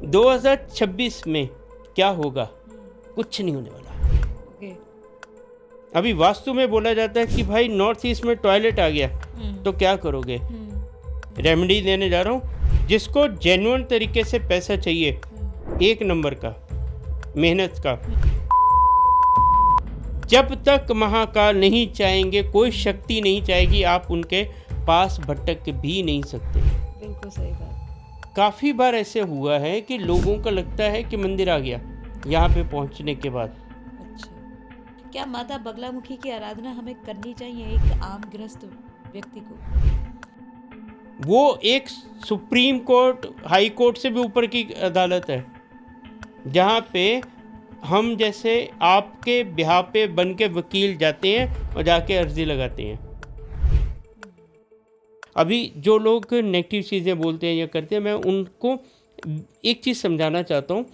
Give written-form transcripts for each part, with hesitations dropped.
2026 में क्या होगा? कुछ नहीं होने वाला। ओके। अभी वास्तु में बोला जाता है कि भाई नॉर्थ ईस्ट में टॉयलेट आ गया तो क्या करोगे? रेमेडी देने जा रहा हूँ, जिसको जेन्युइन तरीके से पैसा चाहिए, एक नंबर का, मेहनत का, जब तक महाकाल नहीं चाहेंगे, कोई शक्ति नहीं चाहेगी, आप उनके पास भटक भी नहीं सकते। बिल्कुल सही बात। काफ़ी बार ऐसे हुआ है कि लोगों को लगता है कि मंदिर आ गया यहाँ पे पहुँचने के बाद। अच्छा, क्या माता बगलामुखी की आराधना हमें करनी चाहिए एक आम गृहस्थ व्यक्ति को? वो एक सुप्रीम कोर्ट, हाई कोर्ट से भी ऊपर की अदालत है, जहाँ पे हम जैसे आपके बिहार पे बन के वकील जाते हैं और जाके अर्जी लगाते हैं। अभी जो लोग नेगेटिव चीज़ें बोलते हैं या करते हैं, मैं उनको एक चीज़ समझाना चाहता हूँ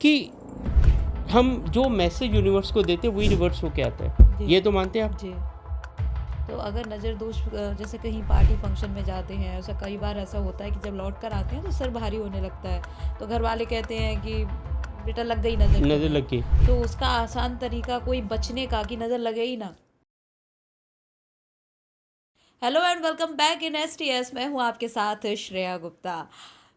कि हम जो मैसेज यूनिवर्स को देते हैं वही रिवर्स होके आता है। ये तो मानते हैं आप? जी। तो अगर नज़र दोष जैसे कहीं पार्टी फंक्शन में जाते हैं, ऐसा कई बार ऐसा होता है कि जब लौट कर आते हैं तो सर भारी होने लगता है, तो घर वाले कहते हैं कि बेटा लग गई नज़र लग गई। तो उसका आसान तरीका कोई बचने का कि नज़र लगे ही ना। Hello and welcome back in STS। मैं हूँ आपके साथ श्रेया गुप्ता।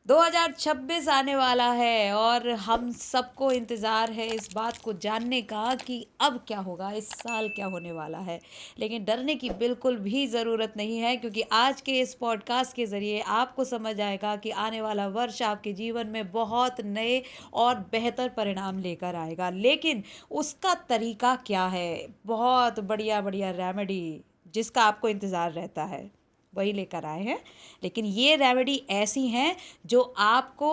2026 आने वाला है और हम सबको इंतज़ार है इस बात को जानने का कि अब क्या होगा, इस साल क्या होने वाला है। लेकिन डरने की बिल्कुल भी ज़रूरत नहीं है, क्योंकि आज के इस पॉडकास्ट के ज़रिए आपको समझ आएगा कि आने वाला वर्ष आपके जीवन में बहुत नए और बेहतर परिणाम लेकर आएगा। लेकिन उसका तरीका क्या है? बहुत बढ़िया बढ़िया रेमेडी जिसका आपको इंतज़ार रहता है वही लेकर आए हैं। लेकिन ये रेमेडी ऐसी हैं जो आपको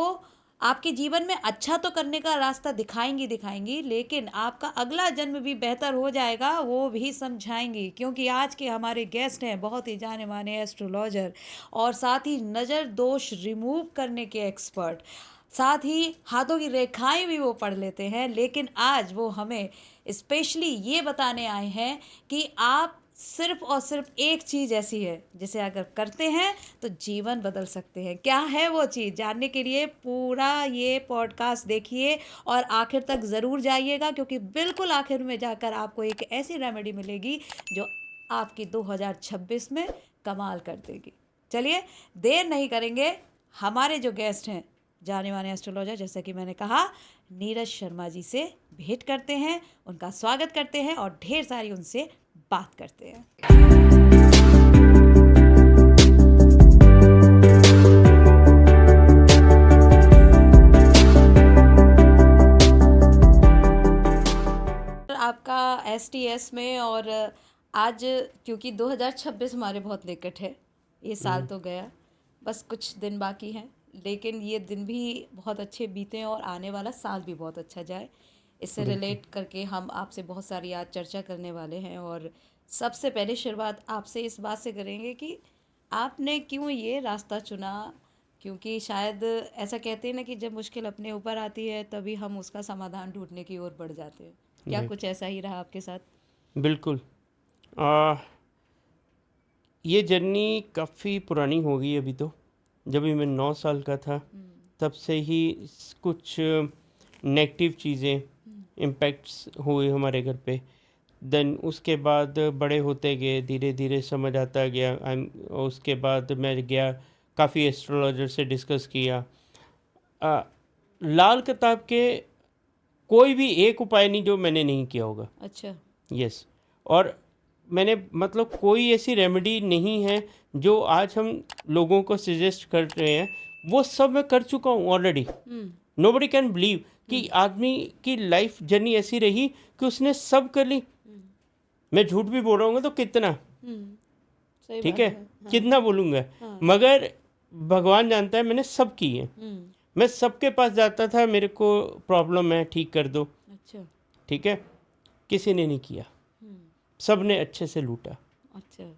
आपके जीवन में अच्छा तो करने का रास्ता दिखाएंगी, लेकिन आपका अगला जन्म भी बेहतर हो जाएगा वो भी समझाएंगी। क्योंकि आज के हमारे गेस्ट हैं बहुत ही जाने माने एस्ट्रोलॉजर और साथ ही नज़र दोष रिमूव करने के एक्सपर्ट, साथ ही हाथों की रेखाएं भी वो पढ़ लेते हैं। लेकिन आज वो हमें स्पेशली ये बताने आए हैं कि आप सिर्फ और सिर्फ एक चीज़ ऐसी है जिसे अगर करते हैं तो जीवन बदल सकते हैं। क्या है वो चीज़? जानने के लिए पूरा ये पॉडकास्ट देखिए और आखिर तक ज़रूर जाइएगा, क्योंकि बिल्कुल आखिर में जाकर आपको एक ऐसी रेमेडी मिलेगी जो आपकी 2026 में कमाल कर देगी। चलिए देर नहीं करेंगे, हमारे जो गेस्ट हैं जाने माने एस्ट्रोलॉजर, जैसा कि मैंने कहा, नीरज शर्मा जी से भेंट करते हैं, उनका स्वागत करते हैं और ढेर सारी उनसे बात करते हैं। आपका STS में, और आज क्योंकि 2026 हमारे बहुत निकट है, ये साल तो गया, बस कुछ दिन बाकी हैं, लेकिन ये दिन भी बहुत अच्छे बीते और आने वाला साल भी बहुत अच्छा जाए। इससे रिलेट करके हम आपसे बहुत सारी आज चर्चा करने वाले हैं। और सबसे पहले शुरुआत आपसे इस बात से करेंगे कि आपने क्यों ये रास्ता चुना? क्योंकि शायद ऐसा कहते हैं ना कि जब मुश्किल अपने ऊपर आती है तभी हम उसका समाधान ढूंढने की ओर बढ़ जाते हैं। क्या कुछ ऐसा ही रहा आपके साथ? बिल्कुल। ये जर्नी काफ़ी पुरानी हो गई अभी तो। जब भी मैं 9 साल का था तब से ही कुछ नेगेटिव चीज़ें इम्पैक्ट्स हुए हमारे घर पे। देन उसके बाद बड़े होते गए, धीरे धीरे समझ आता गया। उसके बाद मैं गया, काफ़ी एस्ट्रोलॉजर से डिस्कस किया। लाल किताब के कोई भी एक उपाय नहीं जो मैंने नहीं किया होगा। अच्छा। यस। और मैंने मतलब कोई ऐसी रेमेडी नहीं है जो आज हम लोगों को सजेस्ट कर रहे हैं, वो सब मैं कर चुका हूँ ऑलरेडी। नोबडी कैन बिलीव कि आदमी की लाइफ जर्नी ऐसी रही कि उसने सब कर ली। मैं झूठ भी बोल रहा हूँ तो कितना, ठीक है, कितना बोलूँगा, मगर भगवान जानता है मैंने सब की है। मैं सबके पास जाता था, मेरे को प्रॉब्लम है, ठीक कर दो। अच्छा। ठीक है, किसी ने नहीं किया, सब ने अच्छे से लूटा। अच्छा।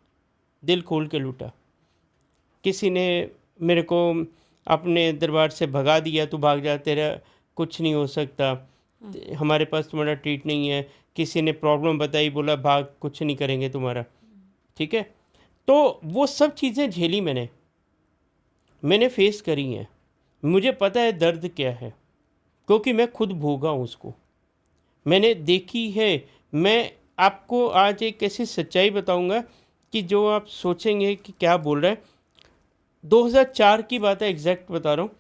दिल खोल के लूटा। किसी ने मेरे को अपने दरबार से भगा दिया, तू भाग जा, तेरा कुछ नहीं हो सकता, हमारे पास तुम्हारा ट्रीट नहीं है। किसी ने प्रॉब्लम बताई, बोला भाग, कुछ नहीं करेंगे तुम्हारा। ठीक है, तो वो सब चीज़ें झेली मैंने फेस करी हैं। मुझे पता है दर्द क्या है। क्योंकि मैं खुद भोगा हूँ उसको, मैंने देखी है। मैं आपको आज एक ऐसी सच्चाई बताऊंगा कि जो आप सोचेंगे कि क्या बोल रहा है। 2004 की बात है, एग्जैक्ट बता रहा हूँ।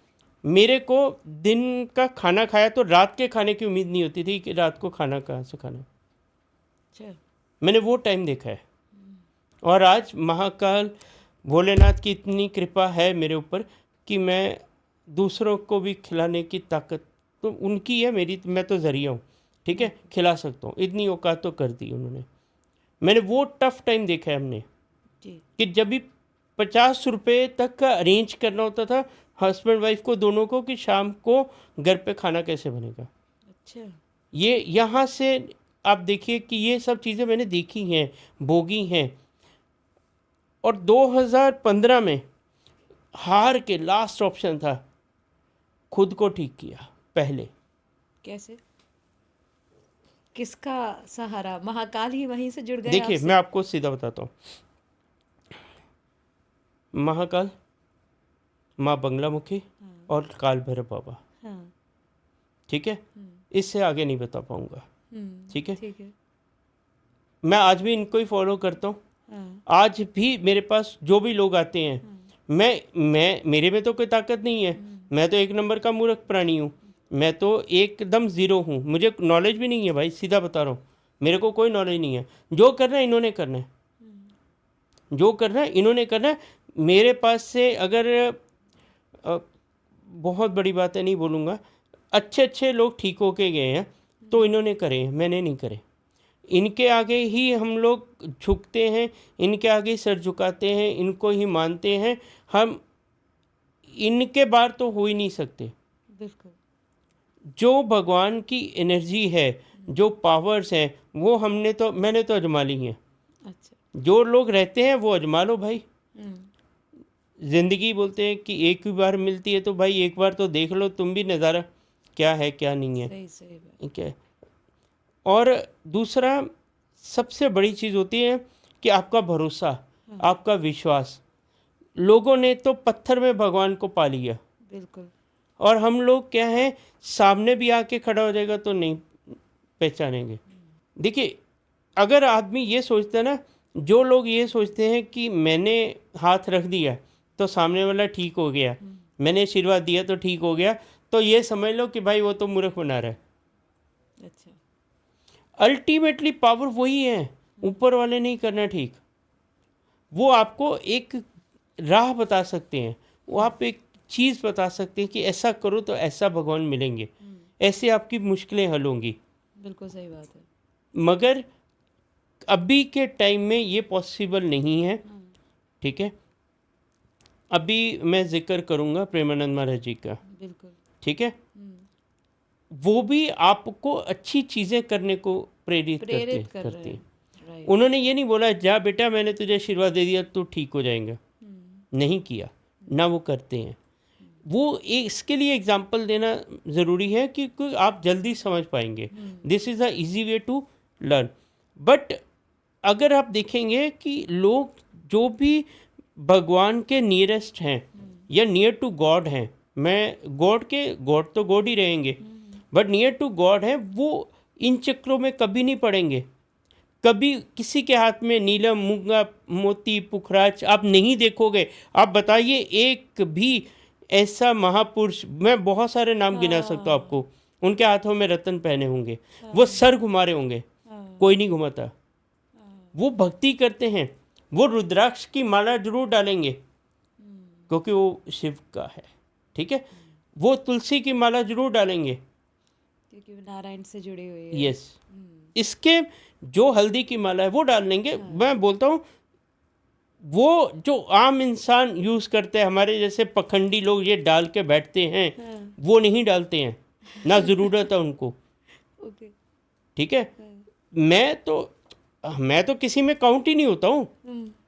मेरे को दिन का खाना खाया तो रात के खाने की उम्मीद नहीं होती थी कि रात को खाना कहाँ से खाना। अच्छा। मैंने वो टाइम देखा है। और आज महाकाल भोलेनाथ की इतनी कृपा है मेरे ऊपर कि मैं दूसरों को भी खिलाने की ताकत तो उनकी है, मेरी मैं तो जरिया हूँ, ठीक है, खिला सकता हूँ, इतनी औकात तो कर दी उन्होंने। मैंने वो टफ टाइम देखा है हमने जी। कि जब भी 50 रुपये तक का अरेंज करना होता था हस्बैंड वाइफ को दोनों को कि शाम को घर पे खाना कैसे बनेगा। अच्छा। ये यहाँ से आप देखिए कि ये सब चीज़ें मैंने देखी हैं, भोगी हैं। और 2015 में हार के लास्ट ऑप्शन था खुद को ठीक किया पहले। कैसे? किसका सहारा? महाकाल ही वहीं से जुड़ गए देखिए आपसे? मैं आपको सीधा बताता हूँ, महाकाल, माँ बंगलामुखी और काल भैरव बाबा, हाँ। ठीक है, इससे आगे नहीं बता पाऊंगा, ठीक है। ठीक है। मैं आज भी इनको ही फॉलो करता हूँ। हाँ। आज भी मेरे पास जो भी लोग आते हैं, मैं मेरे में तो कोई ताकत नहीं है, मैं तो एक नंबर का मूर्ख प्राणी हूँ, मैं तो एकदम ज़ीरो हूँ, मुझे नॉलेज भी नहीं है भाई, सीधा बता रहा हूँ, मेरे को कोई नॉलेज नहीं है। जो करना है इन्होंने करना है, जो करना है इन्होंने करना है। मेरे पास से अगर बहुत बड़ी बात है नहीं बोलूँगा, अच्छे अच्छे लोग ठीक होके गए हैं तो इन्होंने करे हैं, मैंने नहीं करे। इनके आगे ही हम लोग झुकते हैं, इनके आगे सर झुकाते हैं, इनको ही मानते हैं हम, इनके बार तो हो ही नहीं सकते। बिल्कुल। जो भगवान की एनर्जी है, जो पावर्स हैं, वो मैंने तो अजमा ली हैं। अच्छा। जो लोग रहते हैं वो अजमा लो भाई। हम्म। ज़िंदगी बोलते हैं कि एक ही बार मिलती है, तो भाई एक बार तो देख लो तुम भी नज़ारा क्या है क्या नहीं है, सही सही बात। क्या है। और दूसरा सबसे बड़ी चीज़ होती है कि आपका भरोसा, आपका विश्वास। लोगों ने तो पत्थर में भगवान को पा लिया, बिल्कुल। और हम लोग क्या है, सामने भी आके खड़ा हो जाएगा तो नहीं पहचानेंगे। देखिए अगर आदमी ये सोचता है ना, जो लोग ये सोचते हैं कि मैंने हाथ रख दिया तो सामने वाला ठीक हो गया, मैंने आशीर्वाद दिया तो ठीक हो गया, तो ये समझ लो कि भाई वो तो मूर्ख बना रहा है। अच्छा। अल्टीमेटली पावर वही है, ऊपर वाले नहीं करना ठीक। वो आपको एक राह बता सकते हैं, वो आप एक चीज़ बता सकते हैं कि ऐसा करो तो ऐसा भगवान मिलेंगे, ऐसे आपकी मुश्किलें हल होंगी। बिल्कुल सही बात है। मगर अभी के टाइम में ये पॉसिबल नहीं है, ठीक है। अभी मैं जिक्र करूँगा प्रेमानंद महाराज जी का, बिल्कुल। ठीक है। वो भी आपको अच्छी चीज़ें करने को प्रेरित कर करते रहे हैं। राइट। उन्होंने ये नहीं बोला जा बेटा मैंने तुझे आशीर्वाद दे दिया तो ठीक हो जाएगा, नहीं किया ना, वो करते हैं। वो इसके लिए एग्जाम्पल देना ज़रूरी है कि आप जल्दी समझ पाएंगे। This is a easy way to learn. But अगर आप देखेंगे कि लोग जो भी भगवान के नियरेस्ट हैं या नियर टू गॉड हैं, मैं गॉड तो गॉड ही रहेंगे, बट नियर टू गॉड हैं, वो इन चक्रों में कभी नहीं पड़ेंगे। कभी किसी के हाथ में नीलम, मूंगा, मोती, पुखराज आप नहीं देखोगे। आप बताइए एक भी ऐसा महापुरुष, मैं बहुत सारे नाम गिना सकता हूँ आपको, उनके हाथों में रत्न पहने होंगे, वो सर घुमा रहे होंगे, कोई नहीं घुमाता। वो भक्ति करते हैं, वो रुद्राक्ष की माला जरूर डालेंगे क्योंकि वो शिव का है, ठीक है। वो तुलसी की माला जरूर डालेंगे क्योंकि वो नारायण से जुड़ी हुई है। यस। इसके जो हल्दी की माला है वो डाल लेंगे। मैं बोलता हूँ वो जो आम इंसान यूज़ करते हैं, हमारे जैसे पखंडी लोग ये डाल के बैठते हैं, वो नहीं डालते हैं, ना ज़रूरत है उनको, ओके। ठीक है। मैं तो किसी में काउंट ही नहीं होता हूँ,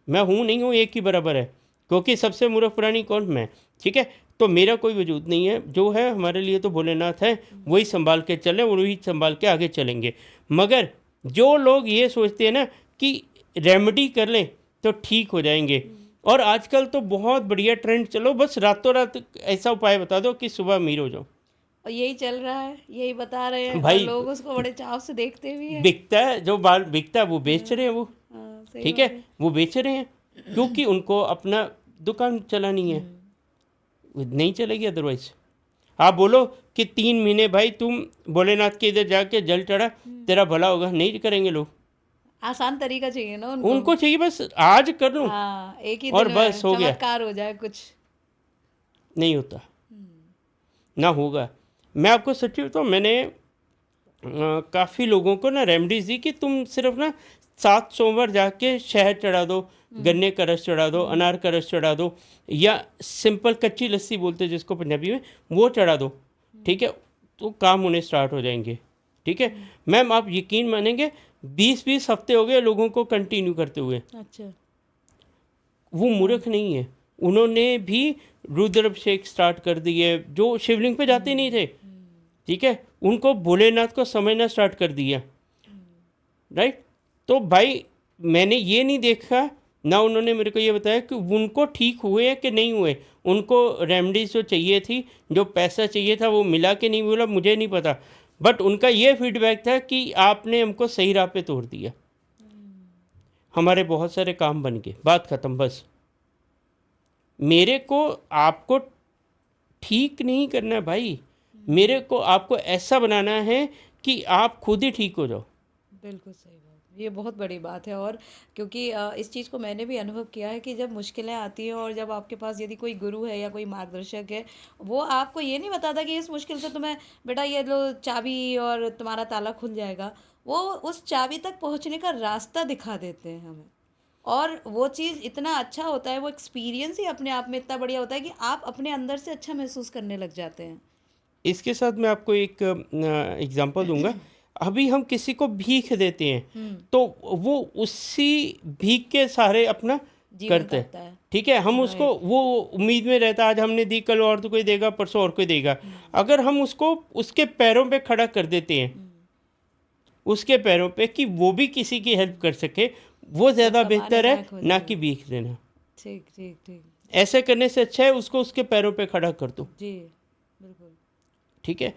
मैं हूँ नहीं हूँ एक ही बराबर है, क्योंकि सबसे मूर्ख प्राणी कौन, मैं, ठीक है। तो मेरा कोई वजूद नहीं है, जो है हमारे लिए तो भोलेनाथ है, वही संभाल के चलें, वही संभाल के आगे चलेंगे। मगर जो लोग ये सोचते हैं ना कि रेमेडी कर लें तो ठीक हो जाएंगे, और आजकल तो बहुत बढ़िया ट्रेंड, चलो बस रातों रात ऐसा उपाय बता दो कि सुबह अमीर हो जाओ। और यही चल रहा है, यही बता रहे हैं और भाई लोग उसको बड़े चाव से देखते भी हैं। बिकता है, जो बाल बिकता है वो बेच रहे हैं वो, हाँ, सही ठीक बात है, वो बेच रहे हैं क्योंकि उनको अपना दुकान चलानी है, नहीं चलेगी अदरवाइज। आप बोलो कि 3 महीने भाई तुम भोलेनाथ के इधर जाके जल चढ़ा, तेरा भला होगा, नहीं करेंगे लोग। आसान तरीका चाहिए ना उनको। उनको चाहिए बस आज कर लूं हाँ, एक ही और दिन बस में हो गया। चमत्कार हो जाए कुछ। नहीं होता, ना होगा। मैं आपको सच्ची बताऊं, मैंने काफ़ी लोगों को ना रेमडीज दी कि तुम सिर्फ ना 7 सोमवार जाके शहद चढ़ा दो, गन्ने का रस चढ़ा दो, अनार का रस चढ़ा दो, या सिंपल कच्ची लस्सी बोलते हैं जिसको पंजाबी में, वो चढ़ा दो, ठीक है, तो काम होने स्टार्ट हो जाएंगे, ठीक है। मैम आप यकीन मानेंगे 20-20 हफ्ते हो गए लोगों को कंटिन्यू करते हुए। अच्छा। वो मूर्ख नहीं है, उन्होंने भी रुद्राभिषेक स्टार्ट कर दिए जो शिवलिंग पे जाते नहीं थे, ठीक है, उनको भोलेनाथ को समझना स्टार्ट कर दिया, राइट। तो भाई मैंने ये नहीं देखा ना, उन्होंने मेरे को ये बताया कि उनको ठीक हुए हैं कि नहीं हुए, उनको रेमडीज जो चाहिए थी, जो पैसा चाहिए था वो मिला कि नहीं मिला मुझे नहीं पता, बट उनका ये फीडबैक था कि आपने हमको सही राह पे तोड़ दिया, हमारे बहुत सारे काम बन गए, बात ख़त्म बस। मेरे को आपको ठीक नहीं करना है भाई, मेरे को आपको ऐसा बनाना है कि आप खुद ही ठीक हो जाओ। बिल्कुल सही बात, ये बहुत बड़ी बात है। और क्योंकि इस चीज़ को मैंने भी अनुभव किया है कि जब मुश्किलें आती हैं और जब आपके पास यदि कोई गुरु है या कोई मार्गदर्शक है, वो आपको ये नहीं बताता कि इस मुश्किल से तुम्हें बेटा ये लो चाबी और तुम्हारा ताला खुल जाएगा। वो उस चाबी तक पहुंचने का रास्ता दिखा देते हैं हमें, और वो चीज़ इतना अच्छा होता है, वो एक्सपीरियंस ही अपने आप में इतना बढ़िया होता है कि आप अपने अंदर से अच्छा महसूस करने लग जाते हैं। इसके साथ मैं आपको एक एग्जांपल दूंगा। अभी हम किसी को भीख देते हैं तो वो उसी भीख के सहारे अपना जीवन करते करता है। हैं, ठीक है, हम उसको वो उम्मीद में रहता है आज हमने दी, कल और तो कोई देगा, परसों और कोई देगा। अगर हम उसको उसके पैरों पे खड़ा कर देते हैं, उसके पैरों पे, कि वो भी किसी की हेल्प कर सके, वो ज़्यादा कमाने बेहतर है लायक हो ना जाएगा। कि भीख देना। ठीक ठीक ठीक। ऐसे करने से अच्छा है उसको उसके पैरों पे खड़ा कर दो, जी बिल्कुल। ठीक है।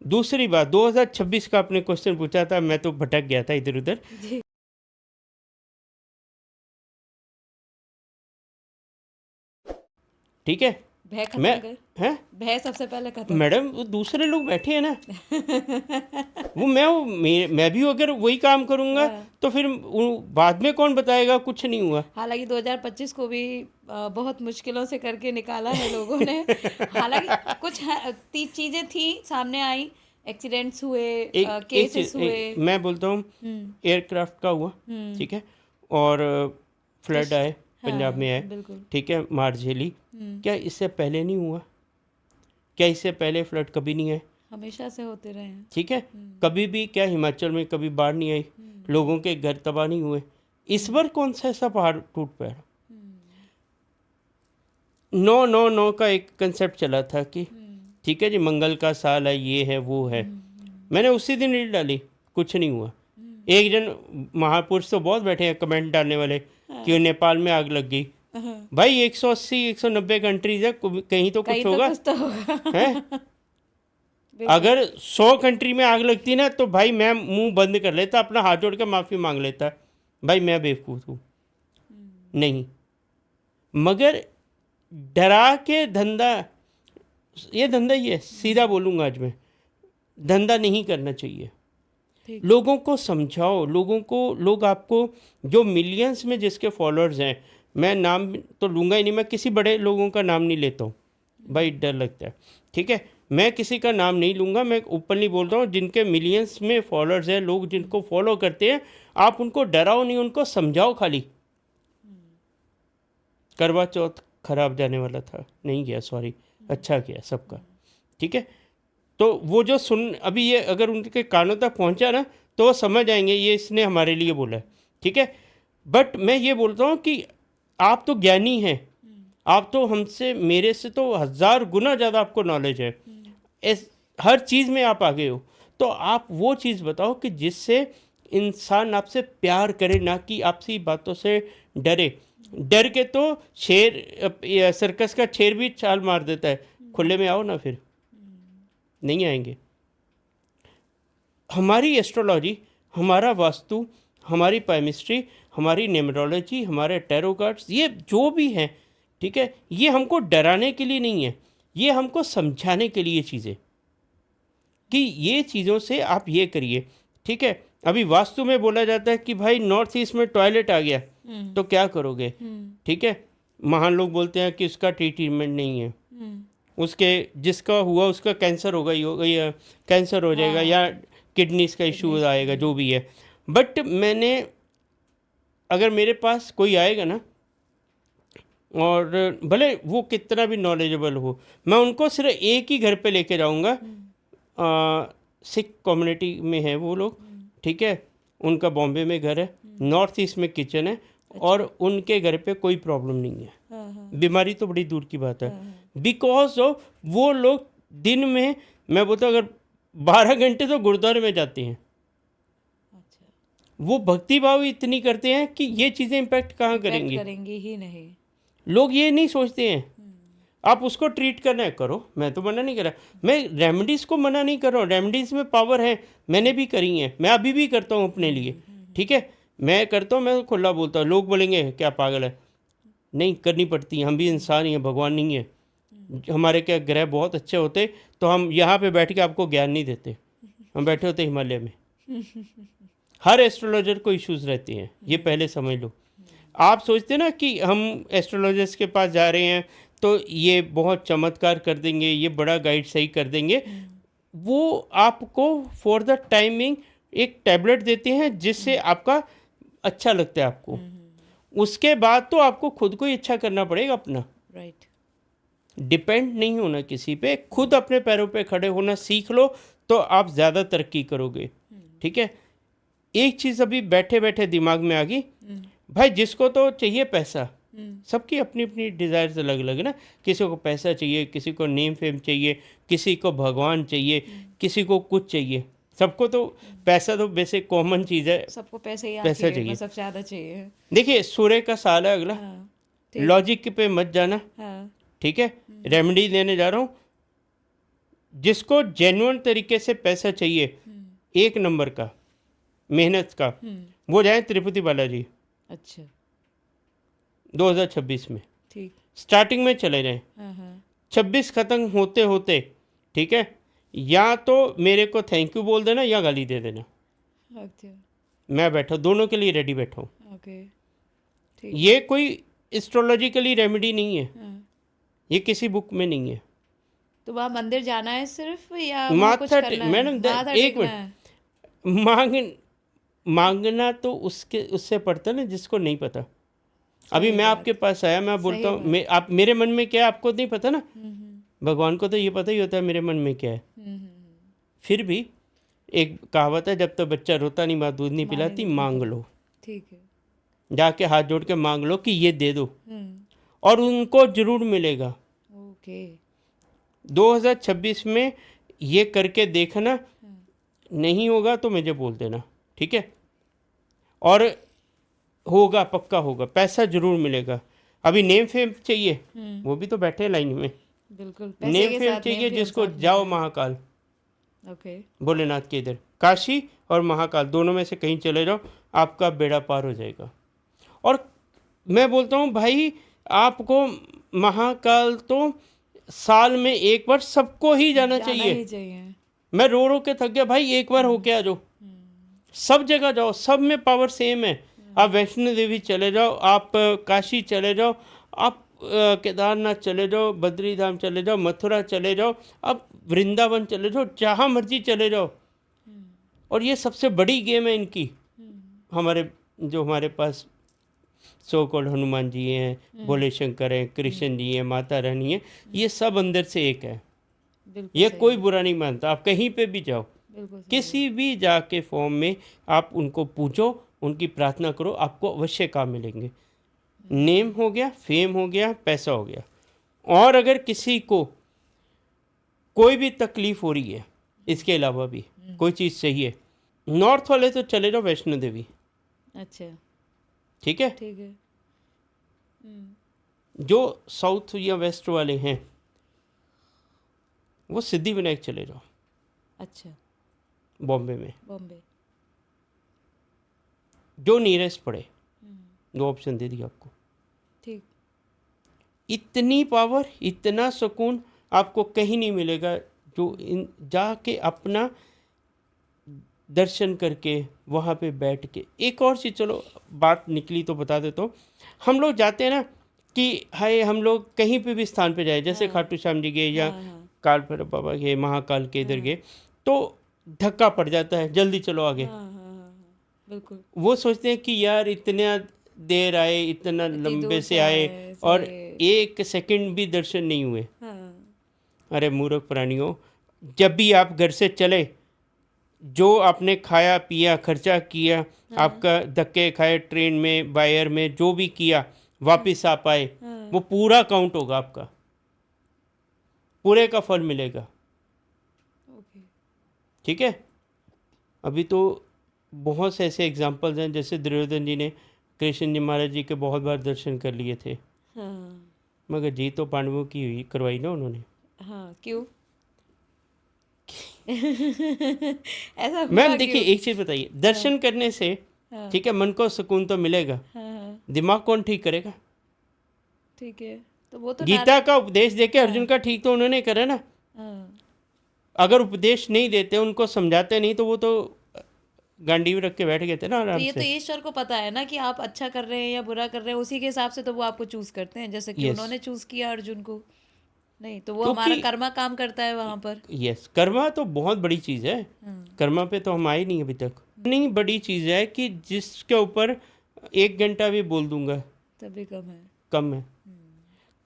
दूसरी बात, 2026 का आपने क्वेश्चन पूछा था, मैं तो भटक गया था इधर उधर, जी। ठीक है। भय खत्म मैं कर, हैं भय सबसे पहले खत्म। मैडम, वो दूसरे लोग बैठे हैं ना, मैं भी अगर वही काम करूंगा तो फिर बाद में कौन बताएगा कुछ नहीं हुआ। हालांकि 2025 को भी बहुत मुश्किलों से करके निकाला है लोगों ने। हालांकि कुछ चीजें थी सामने आई, एक्सीडेंट्स हुए, केसेस हुए। मैं बोलता हूँ एयरक्राफ्ट का हुआ, ठीक है, और फ्लड आए, पंजाब में आए, बिल्कुल। ठीक है, मार्झेली, क्या इससे पहले नहीं हुआ? क्या इससे पहले फ्लड कभी नहीं आए? हमेशा से होते रहे हैं। ठीक है, कभी भी क्या हिमाचल में कभी बाढ़ नहीं आई, लोगों के घर तबाह नहीं हुए? इस बार कौन सा ऐसा पहाड़ टूट पाया? 9-9-9 का एक कंसेप्ट चला था कि ठीक है जी, मंगल का साल है, ये है वो है, मैंने उसी दिन रील डाली, कुछ नहीं हुआ। एक जन महापुरुष तो बहुत बैठे हैं कमेंट डालने वाले कि नेपाल में आग लग गई। भाई 180-190 कंट्रीज है, कहीं तो कुछ होगा, कुछ तो होगा। है? अगर 100 कंट्री में आग लगती ना तो भाई मैं मुंह बंद कर लेता, अपना हाथ जोड़ के माफ़ी मांग लेता, भाई मैं बेवकूफ़ हूँ नहीं। मगर डरा के धंधा, ये धंधा ही है, सीधा बोलूँगा आज मैं, धंधा नहीं करना चाहिए। लोगों को समझाओ, लोग आपको, जो मिलियंस में जिसके फॉलोअर्स हैं, मैं नाम तो लूँगा ही नहीं, मैं किसी बड़े लोगों का नाम नहीं लेता हूँ भाई, डर लगता है, ठीक है, मैं किसी का नाम नहीं लूँगा, मैं ओपनली बोल रहा हूँ, जिनके मिलियंस में फॉलोअर्स हैं, लोग जिनको फॉलो करते हैं, आप उनको डराओ नहीं, उनको समझाओ खाली। करवा चौथ खराब जाने वाला था, नहीं गया, सॉरी, अच्छा गया सबका, ठीक है। तो वो जो सुन, अभी ये अगर उनके कानों तक पहुंचा ना तो वो समझ आएंगे ये इसने हमारे लिए बोला है, ठीक है। बट मैं ये बोलता हूँ कि आप तो ज्ञानी हैं, आप तो हमसे, मेरे से तो 1000 गुना ज़्यादा आपको नॉलेज है, हर चीज़ में आप आगे हो, तो आप वो चीज़ बताओ कि जिससे इंसान आपसे प्यार करे, ना कि आपसी बातों से डरे। डर के तो शेर, सर्कस का शेर भी चाल मार देता है, खुले में आओ ना फिर, नहीं आएंगे। हमारी एस्ट्रोलॉजी, हमारा वास्तु, हमारी पाइमिस्ट्री, हमारी न्यूमरोलॉजी, हमारे टैरो कार्ड्स, ये जो भी हैं, ठीक है, ये हमको डराने के लिए नहीं है, ये हमको समझाने के लिए चीज़ें, कि ये चीज़ों से आप ये करिए, ठीक है। अभी वास्तु में बोला जाता है कि भाई नॉर्थ ईस्ट में टॉयलेट आ गया तो क्या करोगे, ठीक है। महान लोग बोलते हैं कि उसका ट्रीटमेंट नहीं है, उसके जिसका हुआ उसका कैंसर होगा ही होगा, या कैंसर हो जाएगा, या किडनीज का इशू आएगा, जो भी है। बट मैंने, अगर मेरे पास कोई आएगा ना, और भले वो कितना भी नॉलेजेबल हो, मैं उनको सिर्फ एक ही घर पे लेके जाऊंगा। सिख कम्युनिटी में है वो लोग, ठीक है, उनका बॉम्बे में घर है, नॉर्थ ईस्ट में किचन है, और उनके घर पे कोई प्रॉब्लम नहीं है, बीमारी तो बड़ी दूर की बात है, बिकॉज ऑफ वो लोग दिन में, मैं बोलता हूँ, अगर 12 घंटे तो गुरुद्वारे में जाते हैं। वो भक्ति भाव इतनी करते हैं कि ये चीज़ें इम्पैक्ट कहाँ करेंगी ही नहीं। लोग ये नहीं सोचते हैं। आप उसको ट्रीट करना है, करो, मैं तो मना नहीं कर रहा, मैं रेमेडीज़ को मना नहीं कर रहा हूँ, रेमेडीज़ में पावर है, मैंने भी करी हैं, मैं अभी भी करता हूँ अपने लिए, ठीक है, मैं करता हूँ, मैं खुला बोलता हूँ। लोग बोलेंगे क्या पागल है, नहीं करनी पड़ती है, हम भी इंसान ही हैं, भगवान नहीं है। हमारे क्या ग्रह बहुत अच्छे होते तो हम यहाँ पे बैठ के आपको ज्ञान नहीं देते, हम बैठे होते हिमालय में। हर एस्ट्रोलॉजर को इश्यूज़ रहते हैं, ये पहले समझ लो। आप सोचते ना कि हम एस्ट्रोलॉजर्स के पास जा रहे हैं तो ये बहुत चमत्कार कर देंगे, ये बड़ा गाइड सही कर देंगे। वो आपको फॉर द टाइमिंग एक टैबलेट देते हैं जिससे आपका अच्छा लगता है आपको, उसके बाद तो आपको खुद को ही अच्छा करना पड़ेगा अपना। राइट। डिपेंड नहीं होना किसी पे, खुद अपने पैरों पे खड़े होना सीख लो तो आप ज़्यादा तरक्की करोगे, ठीक है। एक चीज़ अभी बैठे बैठे दिमाग में आ गई, भाई जिसको तो चाहिए पैसा, सबकी अपनी अपनी डिज़ायर्स अलग अलग है ना। किसी को पैसा चाहिए, किसी को नेम फेम चाहिए, किसी को भगवान चाहिए, किसी को कुछ चाहिए। सबको तो पैसा तो बेसिक कॉमन चीज़ है, सबको पैसे ही पैसा चाहिए, चाहिए। सबसे ज़्यादा चाहिए। देखिए सूर्य का साल है अगला, ठीक। लॉजिक पे मत जाना, हाँ। ठीक है। रेमेडी देने जा रहा हूँ, जिसको जेन्युइन तरीके से पैसा चाहिए, एक नंबर का मेहनत का, वो जाए तिरुपति बालाजी। अच्छा, 2026 में ठीक। स्टार्टिंग में चले जाएं, हाँ हाँ 26 ख़त्म होते होते, ठीक है, या तो मेरे को थैंक यू बोल देना या गाली दे देना, अच्छा, मैं बैठा, दोनों के लिए रेडी बैठा हूँ। ओके, ठीक। ये कोई एस्ट्रोलॉजिकली रेमेडी नहीं है, हाँ। ये किसी बुक में नहीं है। तो वहाँ मंदिर जाना है सिर्फ, या वहाँ कुछ माथा करना है? मैडम माथा एक टेकना है? मिनट, मांगना तो उससे पड़ता है ना जिसको नहीं पता। अभी सही मैं बात। आपके पास आया, मैं बोलता सही हूँ, आप मेरे मन में क्या है आपको नहीं पता ना, हम्म, भगवान को तो ये पता ही होता है मेरे मन में क्या है। फिर भी एक कहावत है, जब तक बच्चा रोता नहीं माँ दूध नहीं पिलाती, मांग लो, ठीक है। जाके हाथ जोड़ के मांग लो कि ये दे दो, हम्म, और उनको जरूर मिलेगा। ओके। 2026 में ये करके देखना, नहीं होगा तो मुझे बोल देना, ठीक है, और होगा, पक्का होगा, पैसा जरूर मिलेगा। अभी नेम फेम चाहिए, वो भी तो बैठे हैं लाइन में, बिल्कुल। नेम फेम चाहिए जिसको, जाओ महाकाल, ओके। भोलेनाथ के इधर, काशी और महाकाल दोनों में से कहीं चले जाओ, आपका बेड़ा पार हो जाएगा। और मैं बोलता हूँ भाई, आपको महाकाल तो साल में एक बार सबको ही जाना चाहिए। ही चाहिए। मैं रो रो के थक गया भाई, एक बार होके आ जाओ, सब जगह जाओ, सब में पावर सेम है। आप वैष्णो देवी चले जाओ, आप काशी चले जाओ, आप केदारनाथ चले जाओ, बद्री धाम चले जाओ, मथुरा चले जाओ, आप वृंदावन चले जाओ, जहाँ मर्जी चले जाओ। और ये सबसे बड़ी गेम है इनकी, हमारे पास सो कॉल्ड हनुमान जी हैं, भोले शंकर हैं, कृष्ण जी हैं, माता रानी हैं, ये सब अंदर से एक है। ये कोई बुरा नहीं मानता, आप कहीं पे भी जाओ, किसी भी जाके फॉर्म में आप उनको पूछो, उनकी प्रार्थना करो, आपको अवश्य काम मिलेंगे। नेम हो गया, फेम हो गया, पैसा हो गया। और अगर किसी को कोई भी तकलीफ हो रही है, इसके अलावा भी कोई चीज़ चाहिए, नॉर्थ वाले तो चले जाओ वैष्णो देवी। अच्छा, ठीक है, ठीक है। जो साउथ या वेस्ट वाले हैं वो सिद्धि विनायक चले जाओ। अच्छा, बॉम्बे में, बॉम्बे। जो नियरेस्ट पड़े। 2 ऑप्शन दे दिया आपको। ठीक। इतनी पावर, इतना सुकून आपको कहीं नहीं मिलेगा जो जाके अपना दर्शन करके वहाँ पे बैठ के। एक और चीज़, चलो बात निकली तो बता देता हूँ। हम लोग जाते हैं ना कि हाय हम लोग कहीं पे भी स्थान पे जाए, जैसे खाटू श्याम जी गए या काल भैरव बाबा गए, महाकाल के इधर गए, तो धक्का पड़ जाता है, जल्दी चलो आगे। बिल्कुल। वो सोचते हैं कि यार इतना देर आए, इतना लंबे से आए और 1 सेकंड भी दर्शन नहीं हुए। अरे मूर्ख प्राणियों, जब भी आप घर से चले, जो आपने खाया पिया, खर्चा किया, आपका धक्के खाए ट्रेन में, वायर में, जो भी किया, वापस आ पाए, वो पूरा काउंट होगा आपका, पूरे का फल मिलेगा। ठीक है। अभी तो बहुत से ऐसे एग्जाम्पल्स हैं, जैसे दुर्योधन जी ने कृष्ण जी महाराज जी के बहुत बार दर्शन कर लिए थे, मगर जीत तो पांडवों की हुई, करवाई ना उन्होंने। हाँ, क्यों? ऐसा हुआ मैम देखिए, क्यों? एक चीज बताइए, दर्शन करने से ठीक है मन को सुकून तो मिलेगा, दिमाग कौन ठीक करेगा? ठीक है, तो वो तो गीता का उपदेश देके अर्जुन का ठीक तो उन्होंने करा ना। अगर उपदेश नहीं देते, उनको समझाते नहीं, तो वो तो गांडीव रख के बैठ गए थे ना तो आराम ये तो से। ईश्वर को पता है ना कि आप अच्छा कर रहे हैं या बुरा कर रहे हैं, उसी के हिसाब से तो वो आपको चूज करते हैं, जैसे कि Yes. उन्होंने चूज किया अर्जुन को। नहीं तो वो क्योंकि- हमारा कर्मा काम करता है वहां पर। यस, कर्मा तो बहुत बड़ी चीज़ है। कर्मा पे तो हम आए नहीं अभी तक। नहीं, बड़ी चीज़ है कि जिसके ऊपर 1 घंटा भी बोल दूंगा तभी कम है। कम है।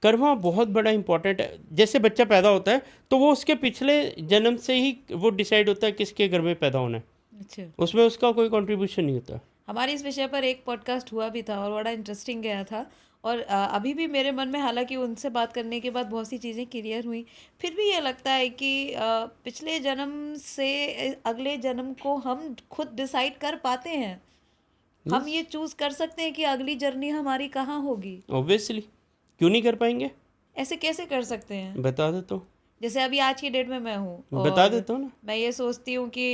कर्मा बहुत बड़ा इंपॉर्टेंट है। जैसे बच्चा पैदा होता है तो वो उसके पिछले जन्म से ही वो डिसाइड होता है किसके घर में पैदा होना है, अच्छा, उसमें उसका कोई कंट्रीब्यूशन नहीं होता। हमारे इस विषय पर एक पॉडकास्ट हुआ भी था और बड़ा इंटरेस्टिंग गया था। और अभी भी मेरे मन में, हालांकि उनसे बात करने के बाद बहुत सी चीज़ें क्लियर हुई, फिर भी ये लगता है कि पिछले जन्म से अगले जन्म को हम खुद डिसाइड कर पाते हैं। हम ये चूज कर सकते हैं कि अगली जर्नी हमारी कहाँ होगी। ऑब्वियसली, क्यों नहीं कर पाएंगे? ऐसे कैसे कर सकते हैं? बता देता हूँ, जैसे अभी आज की डेट में मैं हूँ बता और देता हूँ ना। मैं ये सोचती हूँ कि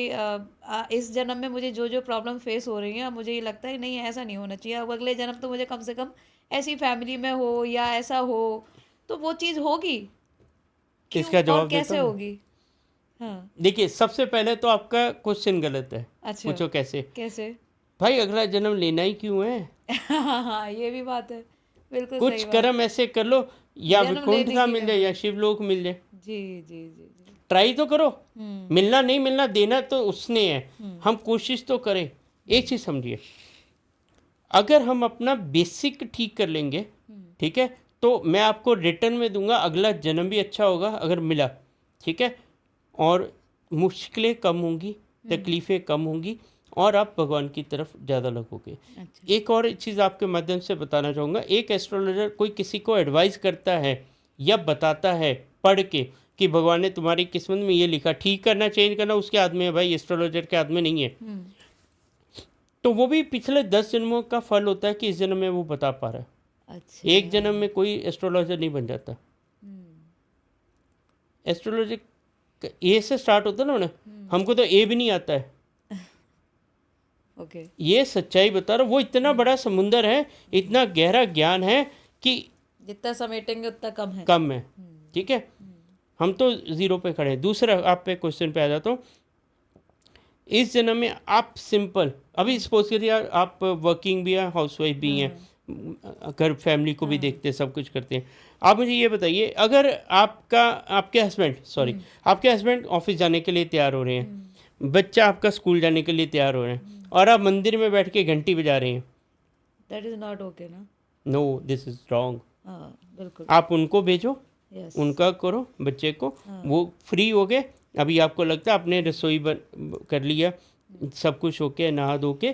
इस जन्म में मुझे जो जो प्रॉब्लम फेस हो रही है, मुझे ये लगता है नहीं ऐसा नहीं होना चाहिए, अब अगले जन्म तो मुझे कम से कम ऐसी फैमिली में हो या ऐसा हो, तो वो चीज़ होगी। क्यों इसका और जवाब कैसे देता हूँ। होगी? हाँ, देखिए, सबसे पहले तो आपका क्वेश्चन गलत है। अच्छा, पूछो कैसे? कैसे? भाई अगला जन्म लेना ही क्यों है? हाँ, ये भी बात है, बिल्कुल कुछ सही बात। कर्म ऐसे कर लो, या जन्म विकुंठ लेने का की मिल जाए या शिवलोक मिल जाए। जी जी जी जी। ट्राई तो करो। मिलना नहीं मिलना, देना तो उसने है, हम कोशिश तो करें। एक चीज समझिए, अगर हम अपना बेसिक ठीक कर लेंगे, ठीक है, तो मैं आपको रिटर्न में दूंगा, अगला जन्म भी अच्छा होगा अगर मिला, ठीक है, और मुश्किलें कम होंगी, तकलीफ़ें कम होंगी, और आप भगवान की तरफ ज़्यादा लगोगे। अच्छा, एक और चीज़ आपके माध्यम से बताना चाहूँगा, एक एस्ट्रोलॉजर कोई किसी को एडवाइस करता है या बताता है पढ़ के कि भगवान ने तुम्हारी किस्मत में ये लिखा, ठीक करना चेंज करना उसके हाथ में है भाई, एस्ट्रोलॉजर के हाथ में नहीं है। तो वो भी पिछले 10 जन्मों का फल होता है कि इस जन्म में वो बता पा रहा है। अच्छा। एक जन्म में कोई एस्ट्रोलॉजर नहीं बन जाता। एस्ट्रोलॉजर ए से स्टार्ट होता है ना, हमको तो ए भी नहीं आता है। ओके, ये सच्चाई बता रहा हूँ, वो इतना बड़ा समुंदर है, इतना गहरा ज्ञान है कि जितना समेटेंगे उतना कम है। कम है। ठीक है, हम तो जीरो पे खड़े हैं। दूसरा आप पे क्वेश्चन पे आ जाता हूँ। इस जन्म में आप सिंपल, अभी सपोज करिए आप वर्किंग भी हैं, हाउसवाइफ भी हैं, घर फैमिली को भी देखते हैं, सब कुछ करते हैं। आप मुझे ये बताइए, अगर आपके हस्बैंड ऑफिस जाने के लिए तैयार हो रहे हैं, बच्चा आपका स्कूल जाने के लिए तैयार हो रहे हैं, और आप मंदिर में बैठ के घंटी बजा रहे हैं, दैट इज नॉट ओके ना। No, this is wrong. हाँ, बिल्कुल। आप उनको भेजो, यस, उनका करो, बच्चे को, वो फ्री हो गए। अभी आपको लगता है आपने रसोई कर लिया, सब कुछ होके नहा धो के,